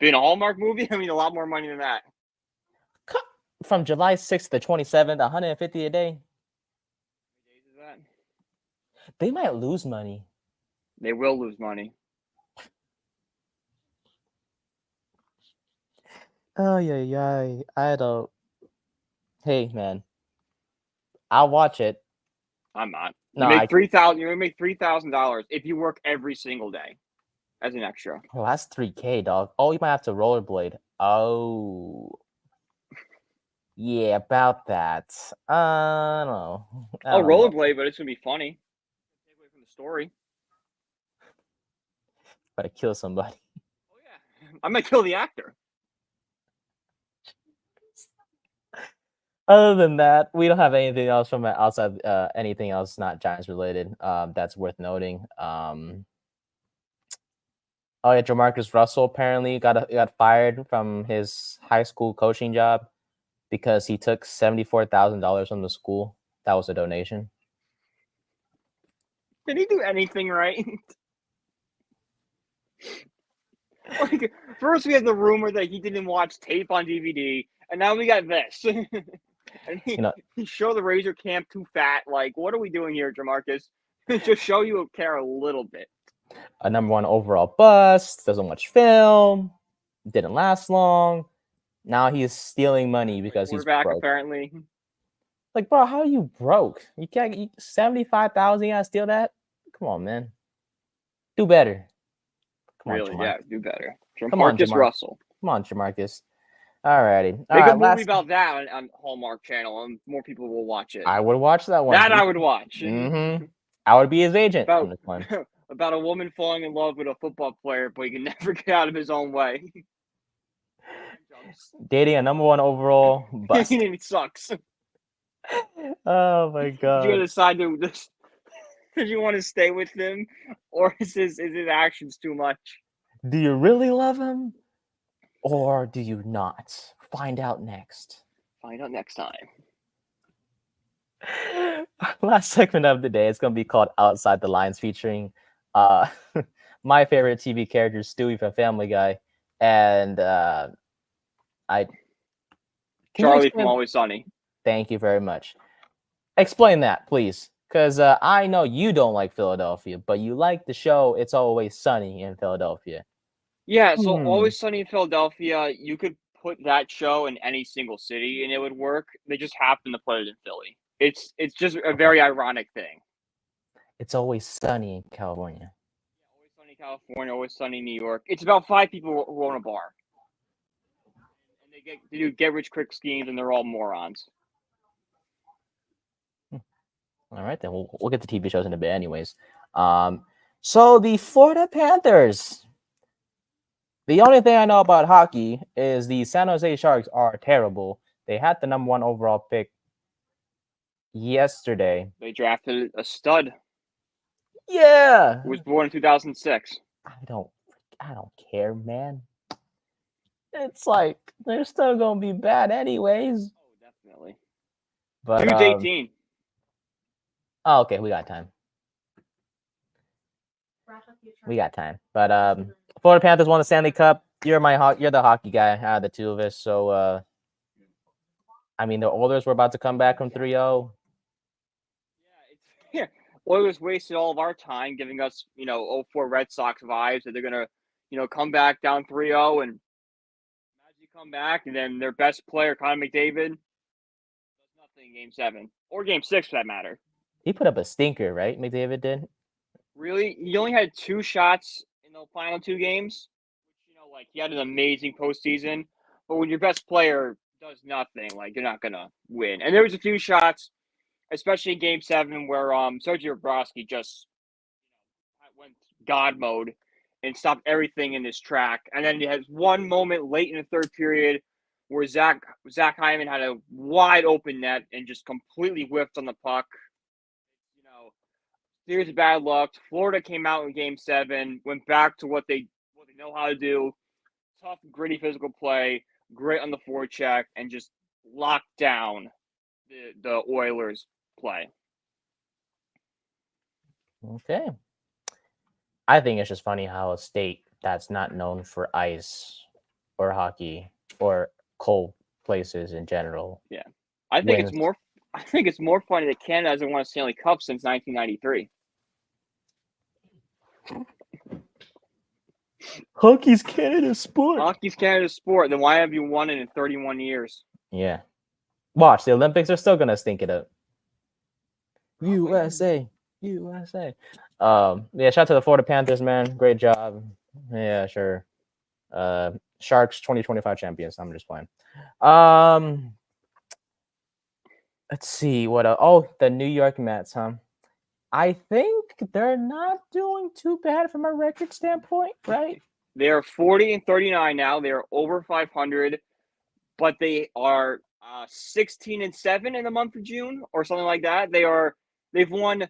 Being a Hallmark movie, I mean a lot more money than that. From July 6th to the 27th, $150 a day. How many days is that? They might lose money. They will lose money. Oh yeah. I don't. Hey man, I'll watch it. I'm not. No, you make $3,000. You're gonna make $3,000 if you work every single day as an extra. Oh, that's $3K, dog. Oh, you might have to rollerblade. Oh, yeah, about that. I don't know. I'll rollerblade, but it's gonna be funny. Take away from the story. Gotta kill somebody. Oh yeah, I'm gonna kill the actor. Other than that, we don't have anything else from outside. Anything else not Giants related. That's worth noting. Oh yeah, Jamarcus Russell apparently got fired from his high school coaching job because he took $74,000 from the school. That was a donation. Did he do anything right? Like, first we had the rumor that he didn't watch tape on DVD, and now we got this. And he showed the Razor camp too fat. Like, what are we doing here, Jamarcus? Just show you care a little bit. A #1 overall bust, doesn't watch film, didn't last long. Now he's stealing money because he's back broke. Apparently. Like, bro, how are you broke? You can't 75,000. You gotta steal that? Come on, man. Do better. Come Really? on, Yeah, do better. Come on, Jamarcus Russell. Come on, Jamarcus. Alrighty. Make a movie about that on Hallmark Channel, and more people will watch it. I would watch that one. That I would watch. Mm-hmm. I would be his agent. About a woman falling in love with a football player, but he can never get out of his own way. Dating a #1 overall bust. He sucks. Oh my god. You gotta decide to this. Did you want to stay with him, or is his actions too much? Do you really love him, or do you not? Find out next. Find out next time. Last segment of the day. It's gonna be called Outside the Lines, featuring my favorite TV character, Stewie from Family Guy, and Charlie from Always Sunny. Thank you very much. Explain that, please. Because I know you don't like Philadelphia, but you like the show It's Always Sunny in Philadelphia. Yeah, so Always Sunny in Philadelphia, you could put that show in any single city and it would work. They just happen to put it in Philly. It's just a very ironic thing. It's Always Sunny in California. Yeah, Always Sunny California, Always Sunny New York. It's about 5 people who own a bar. And they do get-rich-quick schemes, and they're all morons. All right, then we'll get to TV shows in a bit anyways. So the Florida Panthers. The only thing I know about hockey is the San Jose Sharks are terrible. They had the #1 overall pick yesterday. They drafted a stud. Yeah. Who was born in 2006. I don't care, man. It's like they're still gonna be bad anyways. Oh, definitely. But dude's 18. Oh, okay, we got time. We got time. But Florida Panthers won the Stanley Cup. You're the hockey guy out of the two of us. So I mean, the Oilers were about to come back from 3-0. Yeah, Oilers wasted all of our time giving us, 04 Red Sox vibes that they're gonna, come back down 3-0 and magically come back, and then their best player, Connor McDavid, does nothing in Game 7 or Game 6 for that matter. He put up a stinker, right? McDavid did. Really? He only had 2 shots in the final 2 games. Which, he had an amazing postseason. But when your best player does nothing, you're not gonna win. And there was a few shots, especially in Game 7, where Sergei Bobrovsky just went God mode and stopped everything in his track. And then he has one moment late in the third period where Zach Hyman had a wide open net and just completely whiffed on the puck. Here's bad luck. Florida came out in Game 7, went back to what they know how to do. Tough, gritty physical play, great on the forecheck, and just locked down the Oilers play. Okay. I think it's just funny how a state that's not known for ice or hockey or cold places in general. Yeah. I think it's more funny that Canada hasn't won a Stanley Cup since 1993. Hockey's Canada's sport. Hockey's Canada's sport. Then why have you won it in 31 years? Yeah. Watch, the Olympics are still gonna stink it up. USA. Yeah, shout out to the Florida Panthers, man. Great job. Yeah, sure. Sharks 2025 champions. I'm just playing. Let's see what. The New York Mets, huh? I think they're not doing too bad from a record standpoint, right? They are 40-39 now. They are over 500, but they are 16-7 in the month of June or something like that. They've won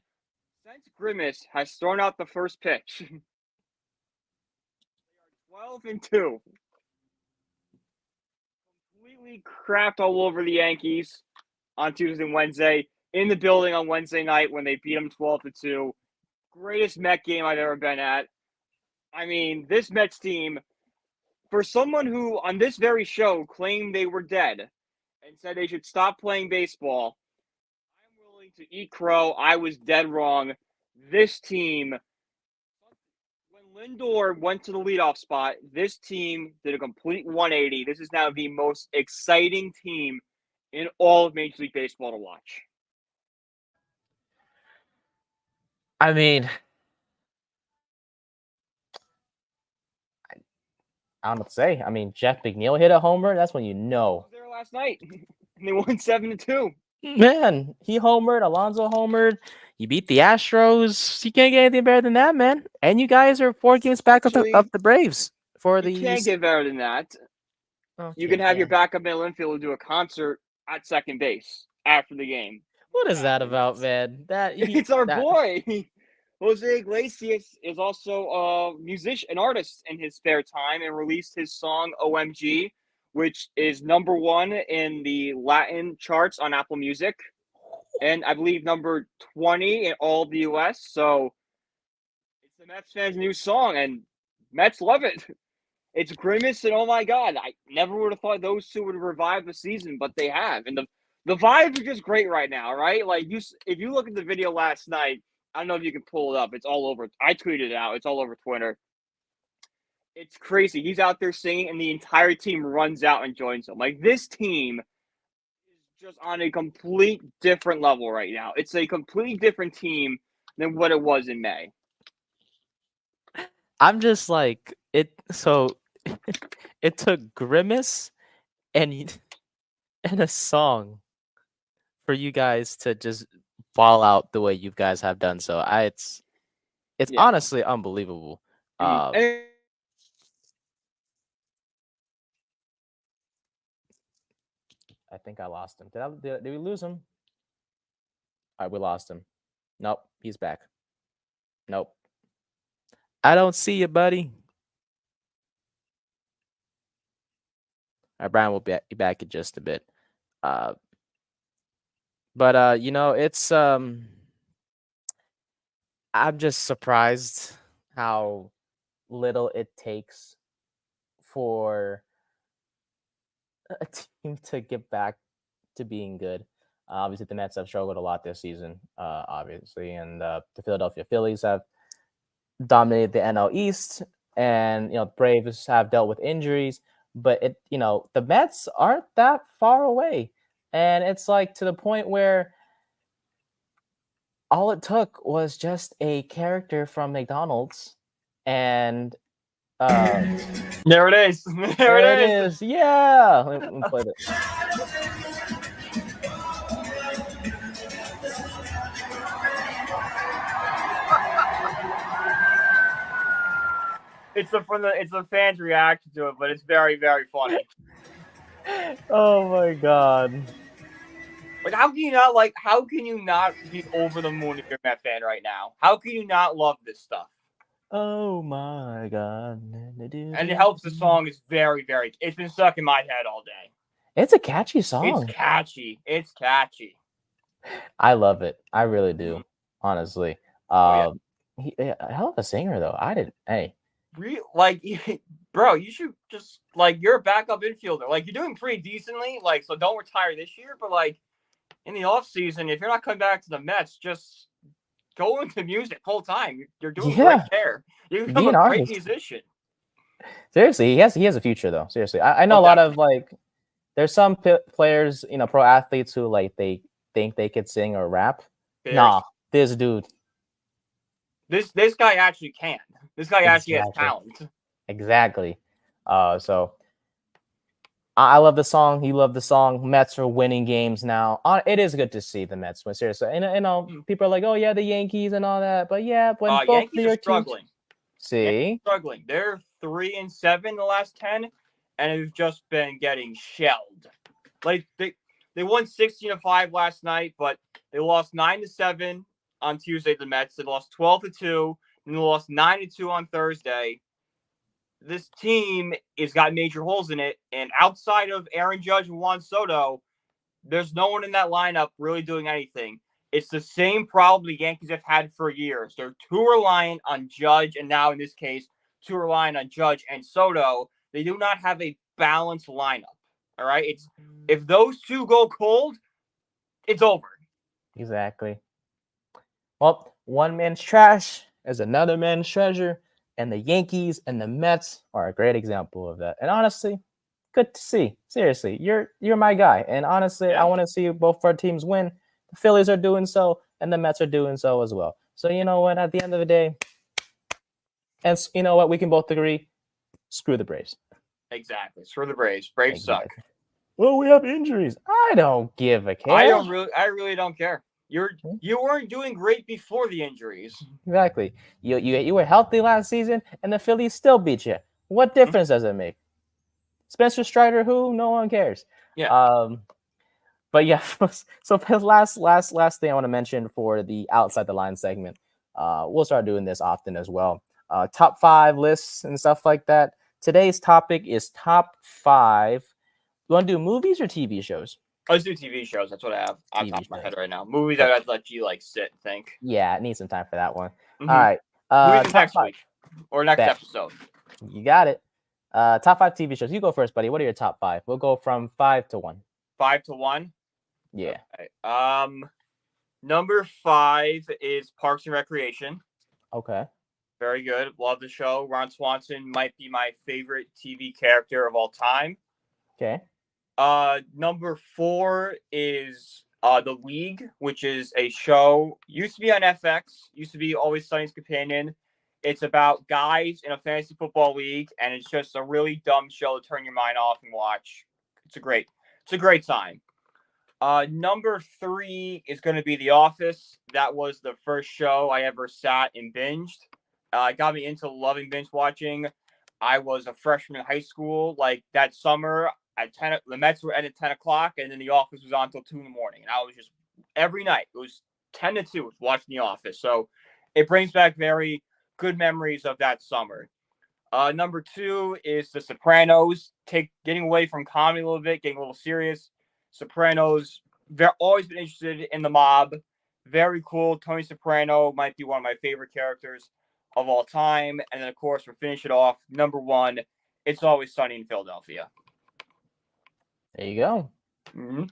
since Grimace has thrown out the first pitch. They are 12-2. Completely crapped all over the Yankees on Tuesday and Wednesday. In the building on Wednesday night when they beat them 12-2. Greatest Met game I've ever been at. I mean, this Mets team, for someone who on this very show claimed they were dead and said they should stop playing baseball, I'm willing to eat crow. I was dead wrong. This team, when Lindor went to the leadoff spot, this team did a complete 180. This is now the most exciting team in all of Major League Baseball to watch. I mean, I don't know what to say. I mean, Jeff McNeil hit a homer. That's when you know. I was there last night, and they won 7-2. Man, he homered. Alonso homered. You beat the Astros. You can't get anything better than that, man. And you guys are 4 games back of the Braves for the. You can't get better than that. Okay, You can have your backup middle infielder do a concert at second base after the game. What is that about, man? It's our boy. Jose Iglesias is also a musician, an artist in his spare time, and released his song OMG, which is #1 in the Latin charts on Apple Music, and I believe number 20 in all of the US. So it's the Mets fans' new song, and Mets love it. It's Grimace, and oh my God, I never would have thought those two would revive the season, but they have. And the vibes are just great right now, right? Like, if you look at the video last night, I don't know if you can pull it up. It's all over. I tweeted it out. It's all over Twitter. It's crazy. He's out there singing, and the entire team runs out and joins him. Like, this team is just on a complete different level right now. It's a completely different team than what it was in May. I'm just like it. So it took Grimace and a song for you guys to just ball out the way you guys have done. So it's honestly unbelievable. I think I lost him. Did we lose him? All right, we lost him. Nope, he's back. Nope. I don't see you, buddy. All right, Brian will be back in just a bit. But you know, it's I'm just surprised how little it takes for a team to get back to being good. Obviously, the Mets have struggled a lot this season, obviously, and the Philadelphia Phillies have dominated the NL East, and Braves have dealt with injuries. But the Mets aren't that far away. And it's like to the point where all it took was just a character from McDonald's, and there it is. There it is. Yeah. Let me play this. It's the fans' reaction to it, but it's very, very funny. Oh my God. Like, how can you not be over the moon if you're a Met fan right now? How can you not love this stuff? Oh my God. And it helps the song is very, very, it's been stuck in my head all day. It's a catchy song. It's catchy. It's catchy. I love it. I really do, honestly. He, a hell of a singer, though. Bro, you should just, you're a backup infielder. You're doing pretty decently, so don't retire this year, but, in the offseason, if you're not coming back to the Mets, just go into music full time. You're doing great there. You become a great musician. Seriously, he has a future, though. Seriously. I know a lot of, there's some players, pro athletes who, they think they could sing or rap. Nah, this dude. This guy actually can. This guy actually has talent. Exactly. So I love the song. You love the song. Mets are winning games now. It is good to see the Mets win. Seriously, and you know, people are like, "Oh yeah, the Yankees and all that," but yeah, when both Yankees New are York teams, struggling. see, Struggling. They're 3-7 in the last 10, and have just been getting shelled. Like they won 16-5 last night, but they lost 9-7 on Tuesday to the Mets. They lost 12-2, and they lost 9-2 on Thursday. This team has got major holes in it, and outside of Aaron Judge and Juan Soto, there's no one in that lineup really doing anything. It's the same problem the Yankees have had for years. They're too reliant on Judge, and now in this case, too reliant on Judge and Soto. They do not have a balanced lineup. All right, it's if those two go cold, it's over. exactly. Well, one man's trash is another man's treasure, and the Yankees and the Mets are a great example of that. And honestly, good to see. Seriously, you're my guy, and honestly, I want to see both of our teams win. The Phillies are doing so, and the Mets are doing so as well. So you know what? At the end of the day, and you know what? We can both agree: screw the Braves. Exactly. Screw the Braves. Braves suck. Well, we have injuries. I don't give a care. I really don't care. You weren't doing great before the injuries. Exactly. You were healthy last season, and the Phillies still beat you. What difference does it make? Spencer Strider, who? No one cares. Yeah. But yeah. So last thing I want to mention for the outside the line segment. We'll start doing this often as well. Top 5 lists and stuff like that. Today's topic is top 5. You want to do movies or TV shows? Let's do TV shows. That's what I have on top of my head right now. Movies that I'd let you sit and think. Yeah, I need some time for that one. Mm-hmm. All right. Movies next week or next episode. You got it. Top 5 TV shows. You go first, buddy. What are your top 5? We'll go from 5 to 1. 5 to 1? Yeah. Okay. Number 5 is Parks and Recreation. Okay. Very good. Love the show. Ron Swanson might be my favorite TV character of all time. Okay. Number 4 is The League, which is a show used to be on FX, used to be Always Sunny's companion. It's about guys in a fantasy football league, and it's just a really dumb show to turn your mind off and watch. It's a great time. Number 3 is going to be The Office. That was the first show I ever sat and binged. It got me into loving binge watching. I was a freshman in high school. Like that summer at 10, the Mets were at 10 o'clock, and then The Office was on until 2 in the morning. And I was just every night. It was 10 to 2 watching The Office. So it brings back very good memories of that summer. Number 2 is The Sopranos. Getting away from comedy a little bit, getting a little serious. Sopranos. Always been interested in the mob. Very cool. Tony Soprano might be one of my favorite characters of all time. And then, of course, we'll finish it off. Number 1, It's Always Sunny in Philadelphia. There you go. Mm-hmm.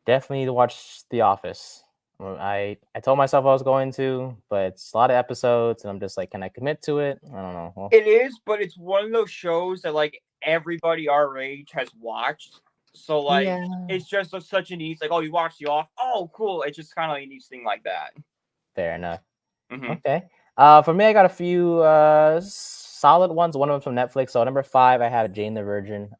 Definitely need to watch The Office. I told myself I was going to, but it's a lot of episodes, and I'm just like, can I commit to it? I don't know. Well, it is, but it's one of those shows that like everybody our age has watched. So like, It's just such a neat, like, oh, you watched The Office? Oh, cool. It's just kind of like a neat thing like that. Fair enough. Mm-hmm. Okay. For me, I got a few solid ones. One of them from Netflix. So number 5, I have Jane the Virgin.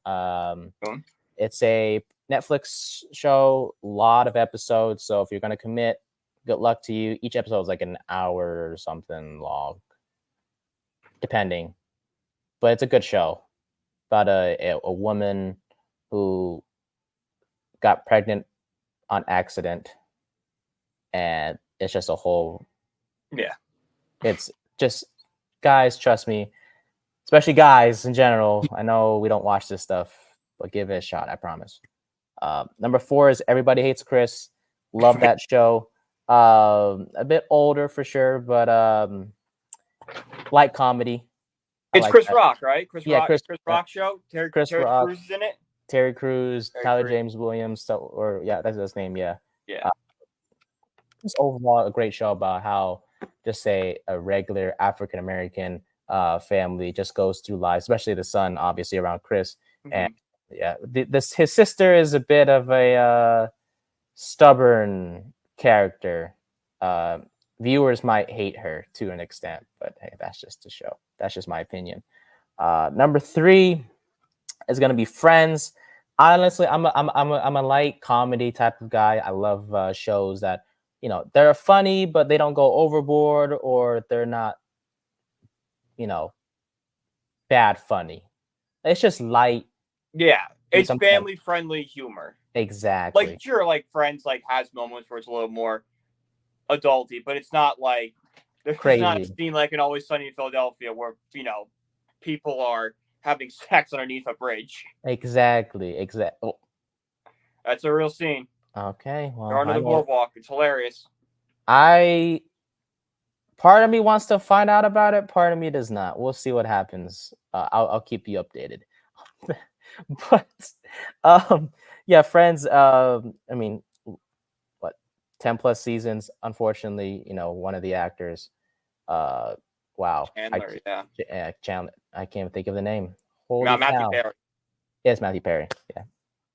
It's a Netflix show, a lot of episodes. So if you're going to commit, good luck to you. Each episode is like an hour or something long, depending. But it's a good show about a woman who got pregnant on accident. And it's just a whole... Yeah. It's just, guys, trust me, especially guys in general. I know we don't watch this stuff, but give it a shot, I promise. Number 4 is Everybody Hates Chris. Love that show. A bit older for sure, but light comedy. It's Chris Rock, right? Chris Rock show. Terry Rock. Crews is in it. Terry Crews, Tyler James Williams, that's his name, yeah. Yeah. Just overall a great show about how just say a regular African American family just goes through life, especially the son, obviously around Chris. Mm-hmm. And yeah, his sister is a bit of a stubborn character. Viewers might hate her to an extent, but hey, that's just the show. That's just my opinion. Number 3 is going to be Friends. Honestly, I'm a light comedy type of guy. I love shows that they're funny, but they don't go overboard, or they're not you know bad funny. It's just light. Yeah, it's Sometimes family friendly humor. exactly Like sure, like Friends like has moments where it's a little more adulty, but it's not like there's not a crazy. scene like in Always Sunny in Philadelphia where people are having sex underneath a bridge. Exactly. Oh, That's a real scene. okay. They're Well, under I the know. boardwalk. It's hilarious. I Part of me wants to find out about it. Part of me does not. We'll see what happens. I'll keep you updated. But yeah, Friends. I mean, what 10+ seasons? Unfortunately, one of the actors. Wow. Chandler, yeah. Chandler. I can't think of the name. Holy Not Matthew cow! Perry. Yes, Matthew Perry. Yeah.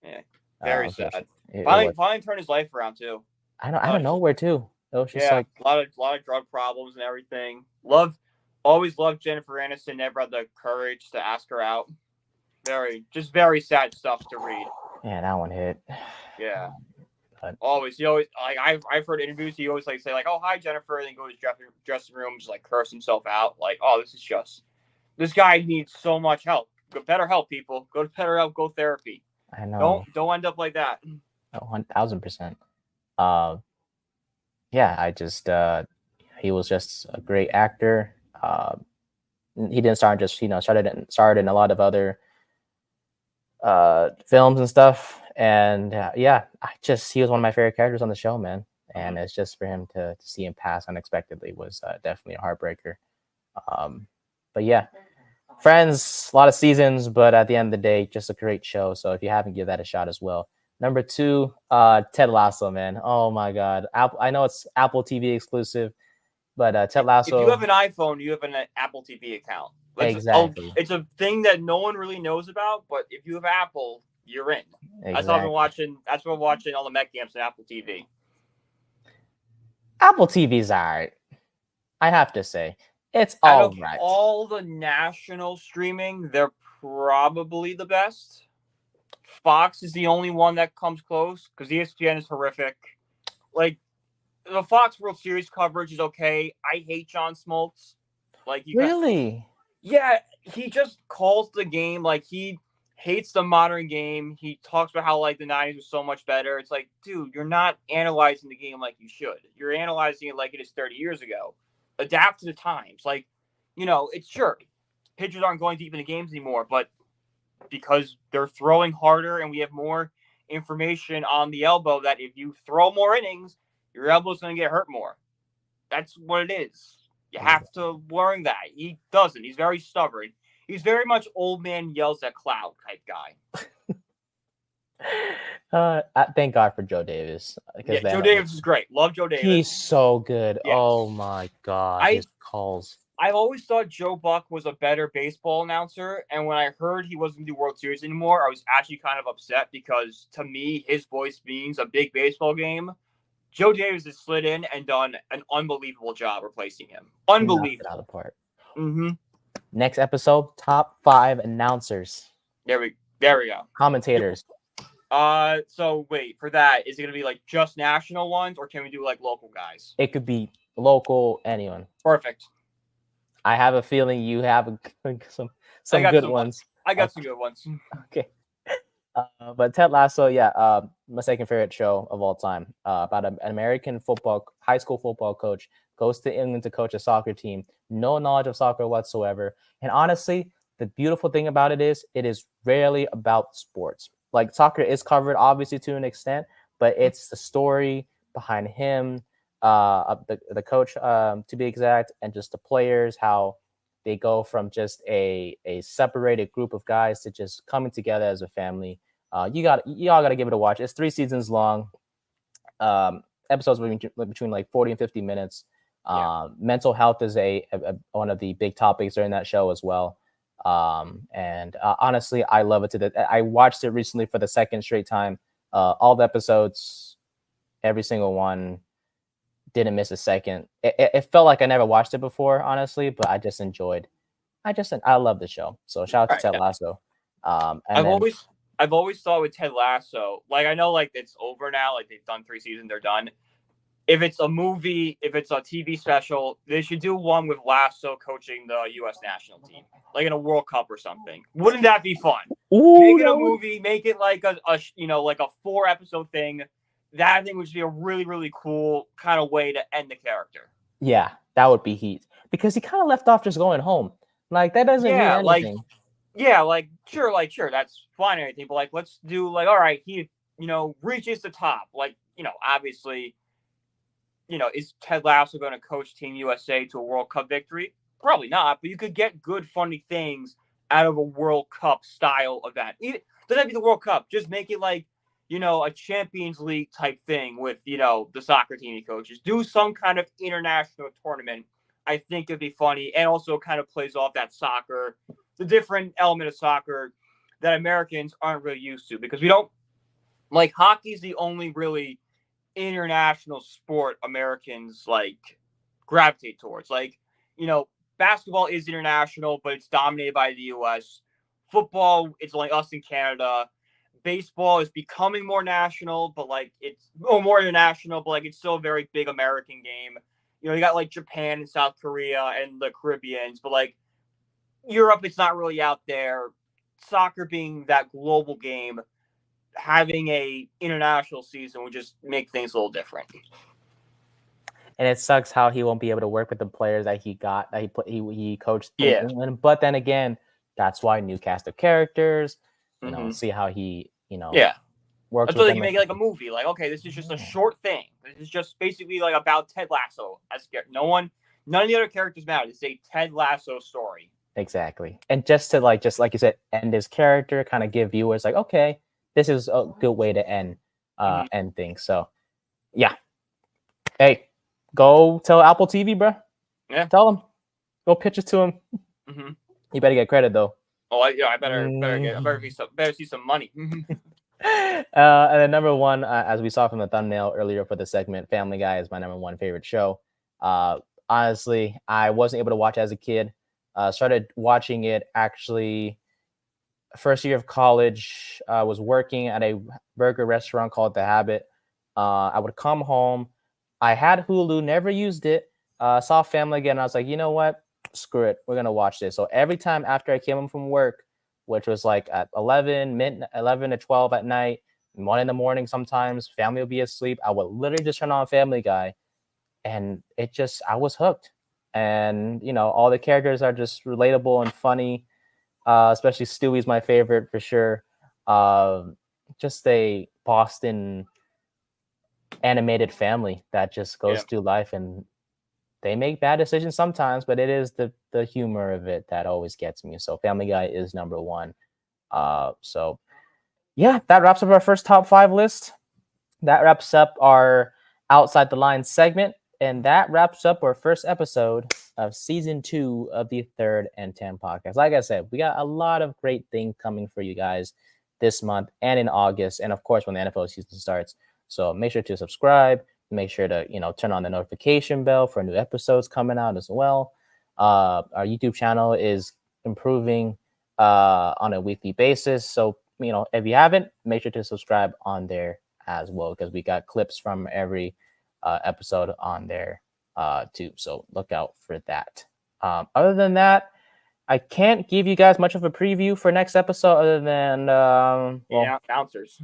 Yeah. Very sad. Unfortunately, it Finally, was. finally turned his life around too. I don't know where to. It was just Yeah, like a lot of drug problems and everything. Always loved Jennifer Aniston. Never had the courage to ask her out. Very sad stuff to read. man, that one hit. Yeah. But He always like I've heard interviews. He always like say like, "Oh, hi Jennifer," and then go to his dressing room, just like curse himself out. Like, "Oh, this guy needs so much help. Go better help, people. Go to better help. Go therapy. I know. Don't end up like that." 1000%. Yeah, I just he was just a great actor. He didn't start just started in a lot of other films and stuff. And yeah, he was one of my favorite characters on the show, man. And it's just for him to see him pass unexpectedly was definitely a heartbreaker. But yeah, Friends, a lot of seasons, but at the end of the day, just a great show. So if you haven't, give that a shot as well. Number 2, Ted Lasso, man. Oh my God. I know it's Apple TV exclusive, but Ted Lasso. If you have an iPhone, you have an Apple TV account. Exactly. It's a thing that no one really knows about, but if you have Apple, you're in. Exactly. That's what I'm watching all the Met games on Apple TV. Apple TV's all right. I have to say. It's all right. All the national streaming, they're probably the best. Fox is the only one that comes close because ESPN is horrific. Like, the Fox World Series coverage is okay. I hate John Smoltz. Like, really? Yeah, he just calls the game like he hates the modern game. He talks about how like the 90s was so much better. It's like, dude, you're not analyzing the game like you should. You're analyzing it like it is 30 years ago. Adapt to the times. Like, it's sure pitchers aren't going deep in the games anymore, but because they're throwing harder and we have more information on the elbow that if you throw more innings, your elbow's going to get hurt more. That's what it is. You have to learn that. He doesn't. He's very stubborn. He's very much old man yells at cloud type guy. Thank God for Joe Davis. Yeah, Joe Davis is great. Love Joe Davis. He's so good. Yes. Oh my God. His calls. I've always thought Joe Buck was a better baseball announcer, and when I heard he wasn't going to do World Series anymore, I was actually kind of upset because to me, his voice means a big baseball game. Joe Davis has slid in and done an unbelievable job replacing him. Unbelievable. Out of the park. Mm-hmm. Next episode, top 5 announcers. There we go. Commentators. So wait, for that, is it going to be like just national ones, or can we do like local guys? It could be local, anyone. Perfect. I have a feeling you have some good ones. I got some good ones. Okay. But Ted Lasso, yeah, my second favorite show of all time. About an American high school football coach goes to England to coach a soccer team. No knowledge of soccer whatsoever. And honestly, the beautiful thing about it is rarely about sports. Like, soccer is covered, obviously, to an extent, but it's the story behind him, the coach, to be exact, and just the players, how they go from just a separated group of guys to just coming together as a family. Y'all got to give it a watch. It's 3 seasons long. Episodes between like 40 and 50 minutes. Mental health is one of the big topics during that show as well. And honestly, I love it. I watched it recently for the second straight time. All the episodes, every single one, didn't miss a second. It felt like I never watched it before, honestly, but I just enjoyed. I love the show. So shout out to Ted Lasso. I've always thought with Ted Lasso, like I know like it's over now, like they've done 3 seasons, they're done. If it's a movie, if it's a TV special, they should do one with Lasso coaching the U.S. national team, like in a World Cup or something. Wouldn't that be fun? Ooh, Make it a movie, make it like a like a 4-episode thing. That I think would be a really, really cool kind of way to end the character. Yeah, that would be heat. Because he kind of left off just going home. Like, that doesn't mean anything. Sure, that's fine and everything, but like, let's do like, all right, he, reaches the top. Like, obviously, is Ted Lasso going to coach Team USA to a World Cup victory? Probably not, but you could get good, funny things out of a World Cup style event. Doesn't have to be the World Cup. Just make it like, a Champions League type thing with, the soccer team he coaches. Do some kind of international tournament. I think it'd be funny, and also kind of plays off that soccer, the different element of soccer that Americans aren't really used to, because we don't like hockey's the only really international sport Americans like gravitate towards. Like, basketball is international, but it's dominated by the US. Football, it's only us in Canada. Baseball is becoming more national, but like more international, but like it's still a very big American game. You got like Japan and South Korea and the Caribbeans, but like Europe, it's not really out there. Soccer being that global game, having a international season would just make things a little different. And it sucks how he won't be able to work with the players that he coached in Yeah. England. But then again, that's why new cast of characters, see how he, works. That's why you make it like a movie. Like, okay, this is just a short thing. This is just basically like about Ted Lasso. None of the other characters matter. It's a Ted Lasso story. Exactly. And just like you said, end his character, kind of give viewers like, okay, this is a good way to end things. So yeah. Hey, go tell Apple TV, bro. Yeah. Tell him. Go pitch it to him. Mm-hmm. You better get credit though. Oh, I better see some money. And then number one, as we saw from the thumbnail earlier for the segment, Family Guy is my number one favorite show. Honestly, I wasn't able to watch as a kid. Started watching it actually first year of college. I was working at a burger restaurant called The Habit. I would come home. I had Hulu, never used it. Saw Family Guy, and I was like, you know what? Screw it. We're going to watch this. So every time after I came home from work, which was like at 11 to 12 at night, 1 in the morning sometimes, family would be asleep, I would literally just turn on Family Guy, and I was hooked. And, all the characters are just relatable and funny, especially Stewie's my favorite for sure. Just a Boston animated family that just goes through life, and they make bad decisions sometimes, but it is the humor of it that always gets me. So Family Guy is number one. So yeah, that wraps up our first top 5 list. That wraps up our Outside the Lines segment. And that wraps up our first episode of season 2 of the 3rd and 10 podcast. Like I said, we got a lot of great things coming for you guys this month and in August. And of course, when the NFL season starts. So make sure to subscribe. Make sure to, turn on the notification bell for new episodes coming out as well. Our YouTube channel is improving on a weekly basis. So, if you haven't, make sure to subscribe on there as well, because we got clips from every episode on there too. So look out for that. Other than that, I can't give you guys much of a preview for next episode other than announcers.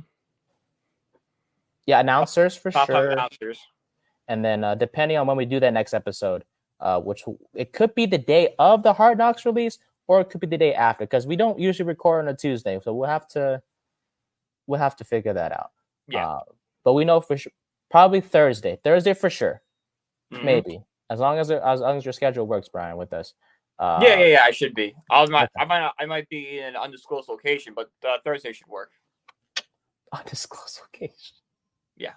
Yeah, announcers for top sure. Announcers. And then depending on when we do that next episode, which it could be the day of the Hard Knocks release, or it could be the day after, because we don't usually record on a Tuesday, so we'll have to figure that out. Yeah, but we know for sure, probably Thursday for sure, maybe as long as your schedule works, Brian, with us. Yeah, I should be. I might be in an undisclosed location, but Thursday should work. Undisclosed location. Yeah.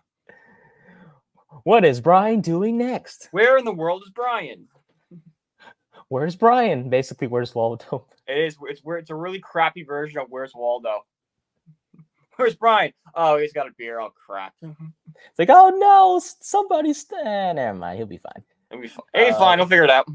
What is Brian doing next? Where in the world is Brian? Where's Brian? Basically, where's Waldo? It's a really crappy version of Where's Waldo. Where's Brian? Oh, he's got a beer. Oh, crap. It's like, oh no, somebody's never mind. He'll be fine. He's fine. He'll figure it out.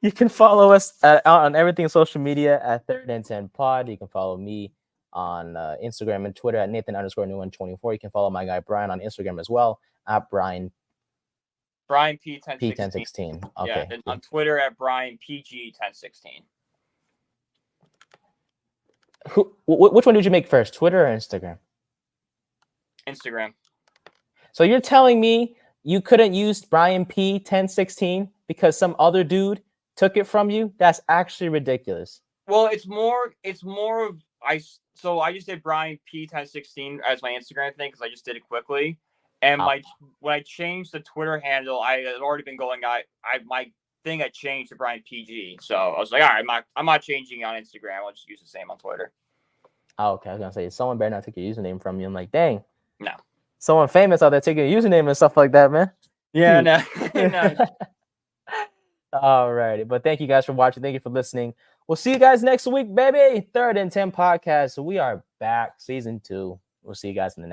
You can follow us on everything social media at 3rd and 10 Pod. You can follow me on Instagram and Twitter at Nathan_Nguyen24. You can follow my guy Brian on Instagram as well at Brian P1016. P1016. Okay. Yeah, and on Twitter at Brian PG1016. Which one did you make first, Twitter or Instagram? Instagram. So you're telling me you couldn't use Brian P1016 because some other dude took it from you? That's actually ridiculous. Well, it's more of I just did Brian P1016 as my Instagram thing because I just did it quickly. And when I changed the Twitter handle, I had already been going. My thing had changed to Brian PG, so I was like, all right, I'm not changing it on Instagram. I'll just use the same on Twitter. Oh, okay. I was gonna say someone better not take your username from you. I'm like, dang. No. Someone famous out there taking your username and stuff like that, man. Yeah, no. No. All righty. But thank you guys for watching. Thank you for listening. We'll see you guys next week, baby. 3rd and 10 podcast. So we are back, season 2. We'll see you guys in the next.